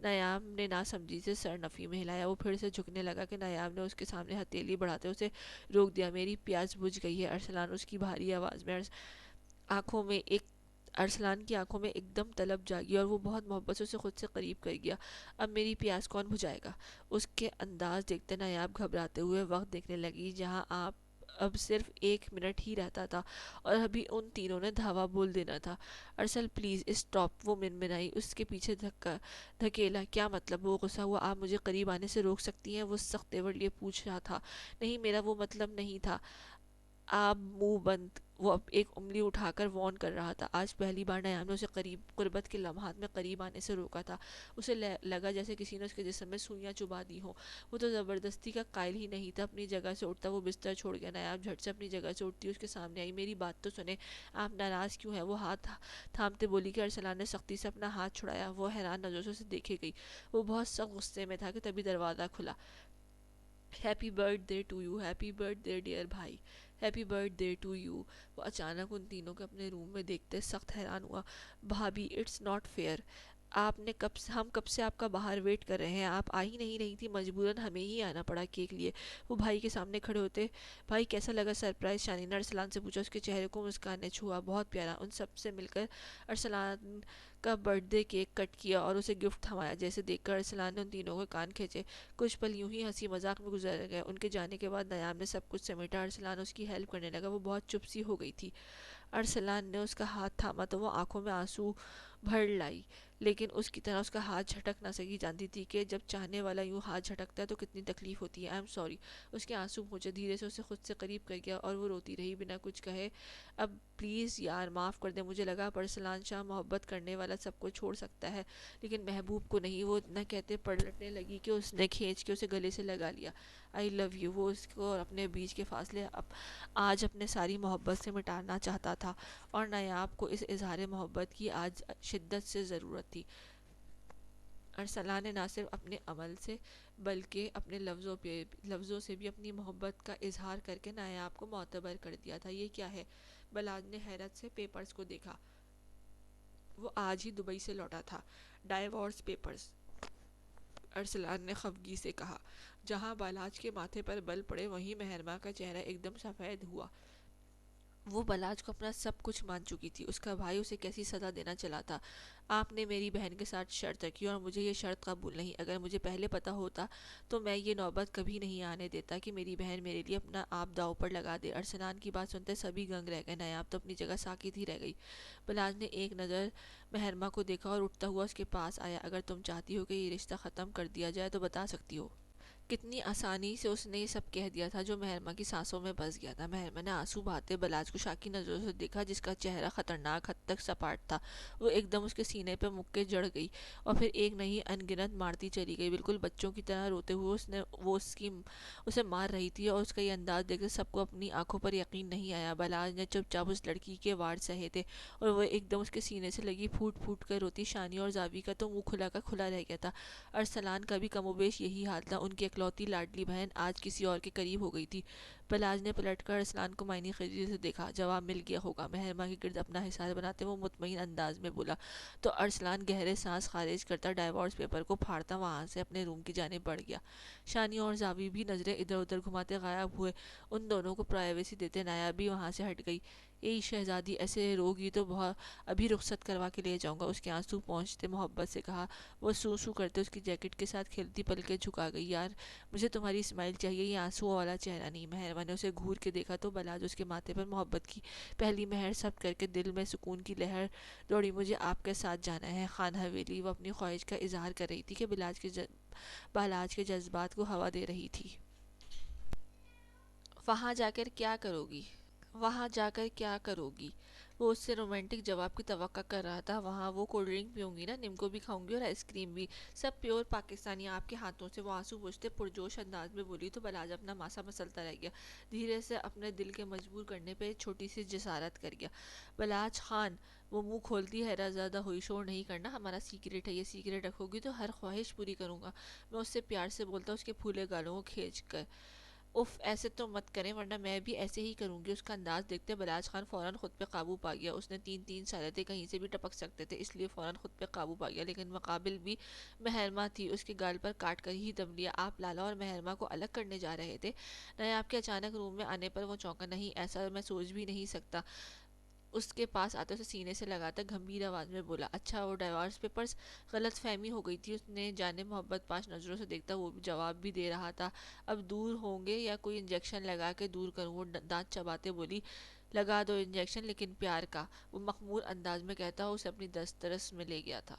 S1: نایاب نے ناسمجھی سے سر نفی میں ہلایا۔ وہ پھر سے جھکنے لگا کہ نایاب نے اس کے سامنے ہتھیلی بڑھاتے اسے روک دیا۔ میری پیاس بجھ گئی ہے ارسلان، اس کی بھاری آواز میں ارسلان کی آنکھوں میں ایک دم طلب جاگی، اور وہ بہت محبت سے اسے خود سے قریب کر گیا۔ اب میری پیاس کون بجھائے گا؟ اس کے انداز دیکھتے نایاب گھبراتے ہوئے وقت دیکھنے لگی، جہاں آپ اب صرف 1 منٹ ہی رہتا تھا، اور ابھی ان تینوں نے دھاوا بول دینا تھا۔ ارسل پلیز اسٹاپ، وہ منمنائی۔ اس کے پیچھے دھکیلا۔ کیا مطلب؟ وہ غصہ ہوا۔ آپ مجھے قریب آنے سے روک سکتی ہیں؟ وہ سخت تیور لیے پوچھ رہا تھا۔ نہیں، میرا وہ مطلب نہیں تھا۔ آپ منہ بند۔ وہ اب ایک انگلی اٹھا کر وارن کر رہا تھا. آج پہلی بار نیام نے اسے قربت کے لمحات میں قریب آنے سے روکا تھا. اسے لگا جیسے کسی نے اس کے جسم میں سوئیاں چبا دی ہوں. وہ تو زبردستی کا قائل ہی نہیں تھا. اپنی جگہ سے اٹھتا وہ بستر چھوڑ گیا. نیام جھٹ سے اپنی جگہ سے اٹھتی اس کے سامنے آئی. میری بات تو سنیں, آپ ناراض کیوں ہیں؟ وہ ہاتھ تھامتے بولی کہ ارسلان نے سختی سے اپنا ہاتھ چھڑایا. وہ حیران نظروں سے اسے دیکھے گئی. وہ بہت سخت غصے میں تھا کہ تبھی دروازہ کھلا. Happy birthday to you, happy birthday dear بھائی, happy birthday to you. وہ اچانک ان تینوں کو اپنے روم میں دیکھتے سخت حیران ہوا. بھابھی اٹس ناٹ فیئر, ہم کب سے آپ کا باہر ویٹ کر رہے ہیں, آپ آ ہی نہیں رہی تھی, مجبوراً ہمیں ہی آنا پڑا کیک لیے. وہ بھائی کے سامنے کھڑے ہوتے. بھائی کیسا لگا سرپرائز؟ شانی نے ارسلان سے پوچھا. اس کے چہرے کو مسکان نے چھوا. بہت پیارا. ان سب سے مل کر ارسلان کا برتھ ڈے کیک کٹ کیا اور اسے گفٹ تھمایا. جیسے دیکھ کر ارسلان نے ان تینوں کے کان کھینچے. کچھ پل یوں ہی ہنسی مذاق میں گزر گئے. ان کے جانے کے بعد نیام نے سب کچھ سمیٹا. ارسلان اس کی ہیلپ کرنے لگا. وہ بہت چپ سی ہو گئی تھی. ارسلان نے اس کا ہاتھ تھاما تو وہ آنکھوں میں آنسو بھر لائی, لیکن اس کی طرح اس کا ہاتھ جھٹک نہ سکی. جانتی تھی کہ جب چاہنے والا یوں ہاتھ جھٹکتا ہے تو کتنی تکلیف ہوتی ہے. I am sorry. اس کے آنسو پہنچے. دھیرے سے اسے خود سے قریب کر گیا اور وہ روتی رہی بنا کچھ کہے. اب پلیز یار معاف کر دے مجھے. لگا ارسلان شاہ محبت کرنے والا سب کو چھوڑ سکتا ہے لیکن محبوب کو نہیں. وہ اتنا کہتے پلٹنے لگی کہ اس نے کھینچ کے اسے گلے سے لگا لیا. آئی لو یو. وہ اس کو اپنے بیچ کے فاصلے آج اپنے ساری محبت سے مٹانا چاہتا تھا اور نیاب کو اس اظہار محبت کی آج شدت سے ضرورت تھی. ارسلان نے نہ صرف اپنے عمل سے بلکہ اپنے لفظوں سے بھی اپنی محبت کا اظہار کر کے نیاب کو معتبر کر دیا تھا. یہ کیا ہے؟ بلاج نے حیرت سے پیپرز کو دیکھا. وہ آج ہی دبئی سے لوٹا تھا. ڈائیورس پیپرز, ارسلان نے خفگی سے کہا. جہاں بالاج کے ماتھے پر بل پڑے وہیں مہرما کا چہرہ ایک دم سفید ہوا. وہ بالاج کو اپنا سب کچھ مان چکی تھی. اس کا بھائی اسے کیسی سزا دینا چلا تھا. آپ نے میری بہن کے ساتھ شرط رکھی اور مجھے یہ شرط قبول نہیں. اگر مجھے پہلے پتا ہوتا تو میں یہ نوبت کبھی نہیں آنے دیتا کہ میری بہن میرے لیے اپنا آپ داؤ پر لگا دے. ارسلان کی بات سنتے سبھی گنگ رہ گئے. نیاب تو اپنی جگہ ساکت ہی رہ گئی. بالاج نے ایک نظر مہرما کو دیکھا اور اٹھتا ہوا اس کے پاس آیا. اگر تم چاہتی ہو کہ یہ رشتہ ختم کر دیا جائے تو بتا سکتی ہو. کتنی آسانی سے اس نے یہ سب کہہ دیا تھا جو مہرما کی سانسوں میں بس گیا تھا. مہرما نے آنسو بہاتے بالاج کو شاکی نظروں سے دیکھا جس کا چہرہ خطرناک حد تک سپاٹ تھا. وہ ایک دم اس کے سینے پہ مکے جڑ گئی اور پھر ایک نہیں ان گنت مارتی چلی گئی. بالکل بچوں کی طرح روتے ہوئے اسے مار رہی تھی اور اس کا یہ انداز دیکھ کر سب کو اپنی آنکھوں پر یقین نہیں آیا. بالاج نے چپ چاپ اس لڑکی کے وار سہے تھے اور وہ ایک دم اس کے سینے سے لگی پھوٹ پھوٹ کر روتی. شانی اور زاوی کا تو منہ کھلا کا کھلا رہ گیا تھا. ارسلان کا بھی کم و بیش یہی حال تھا. ان کی اکلوتی لاڈلی بہن آج کسی اور کے قریب ہو گئی تھی. بالاج نے پلٹ کر ارسلان کو معنی خیزی سے دیکھا. جواب مل گیا ہوگا. مہرما کے گرد اپنا حصار بناتے وہ مطمئن انداز میں بولا. تو ارسلان گہرے سانس خارج کرتا ڈائیورس پیپر کو پھاڑتا وہاں سے اپنے روم کی جانب بڑھ گیا. شانی اور زاوی بھی نظریں ادھر ادھر گھماتے غائب ہوئے. ان دونوں کو پرائیویسی دیتے نیاب بھی وہاں سے ہٹ گئی. اے شہزادی ایسے روگی تو ابھی رخصت کروا کے لے جاؤں گا. اس کے آنسو پہنچتے محبت سے کہا. وہ سو سو کرتے اس کی جیکٹ کے ساتھ کھیلتی پلکیں جھکا گئی. یار مجھے تمہاری اسمائل چاہیے, یہ آنسو والا چہرہ نہیں. مہرما نے اسے گھور کے دیکھا تو بالاج اس کے ماتھے پر محبت کی پہلی مہر سب کر کے دل میں سکون کی لہر دوڑی. مجھے آپ کے ساتھ جانا ہے خان حویلی. وہ اپنی خواہش کا اظہار کر رہی تھی کہ بالاج کے جذبات کو ہوا دے رہی تھی. وہاں جا کر کیا کرو گی؟ وہاں جا کر کیا کرو گی؟ وہ اس سے رومانٹک جواب کی توقع کر رہا تھا. وہاں وہ کولڈ ڈرنک پیوں گی نا, نمکو بھی کھاؤں گی اور آئس کریم بھی, سب پیور پاکستانی. آپ کے ہاتھوں سے. وہ آنسو پوچھتے پرجوش انداز میں بولی تو بالاج اپنا ماسا مسلتا رہ گیا. دھیرے سے اپنے دل کے مجبور کرنے پہ چھوٹی سی جسارت کر گیا. بالاج خان, وہ منہ کھولتی حیرت زدہ ہوئی. شور نہیں کرنا, ہمارا سیکریٹ ہے. یہ سیکریٹ رکھو گی تو ہر خواہش پوری کروں گا. میں اس سے پیار سے بولتا اس کے پھولے گالوں کو کھینچ کر. اف ایسے تو مت کریں ورنہ میں بھی ایسے ہی کروں گی. اس کا انداز دیکھتے بالاج خان فوراً خود پہ قابو پا گیا. اس نے تین سالے تھے, کہیں سے بھی ٹپک سکتے تھے, اس لیے فوراً خود پہ قابو پا گیا. لیکن مقابل بھی مہرما تھی. اس کے گال پر کاٹ کر ہی دم لیا. آپ لالا اور مہرما کو الگ کرنے جا رہے تھے؟ نیاب کے اچانک روم میں آنے پر وہ چونکا. نہیں, ایسا میں سوچ بھی نہیں سکتا. اس کے پاس آتے اسے سینے سے لگاتا گمبھیر آواز میں بولا. اچھا وہ ڈائیورس پیپرز؟ غلط فہمی ہو گئی تھی. اس نے جانے محبت پاش نظروں سے دیکھتا وہ جواب بھی دے رہا تھا. اب دور ہوں گے یا کوئی انجیکشن لگا کے دور کروں؟ وہ دانت چباتے بولی. لگا دو انجیکشن, لیکن پیار کا. وہ مخمور انداز میں کہتا اسے اپنی دسترس میں لے گیا تھا.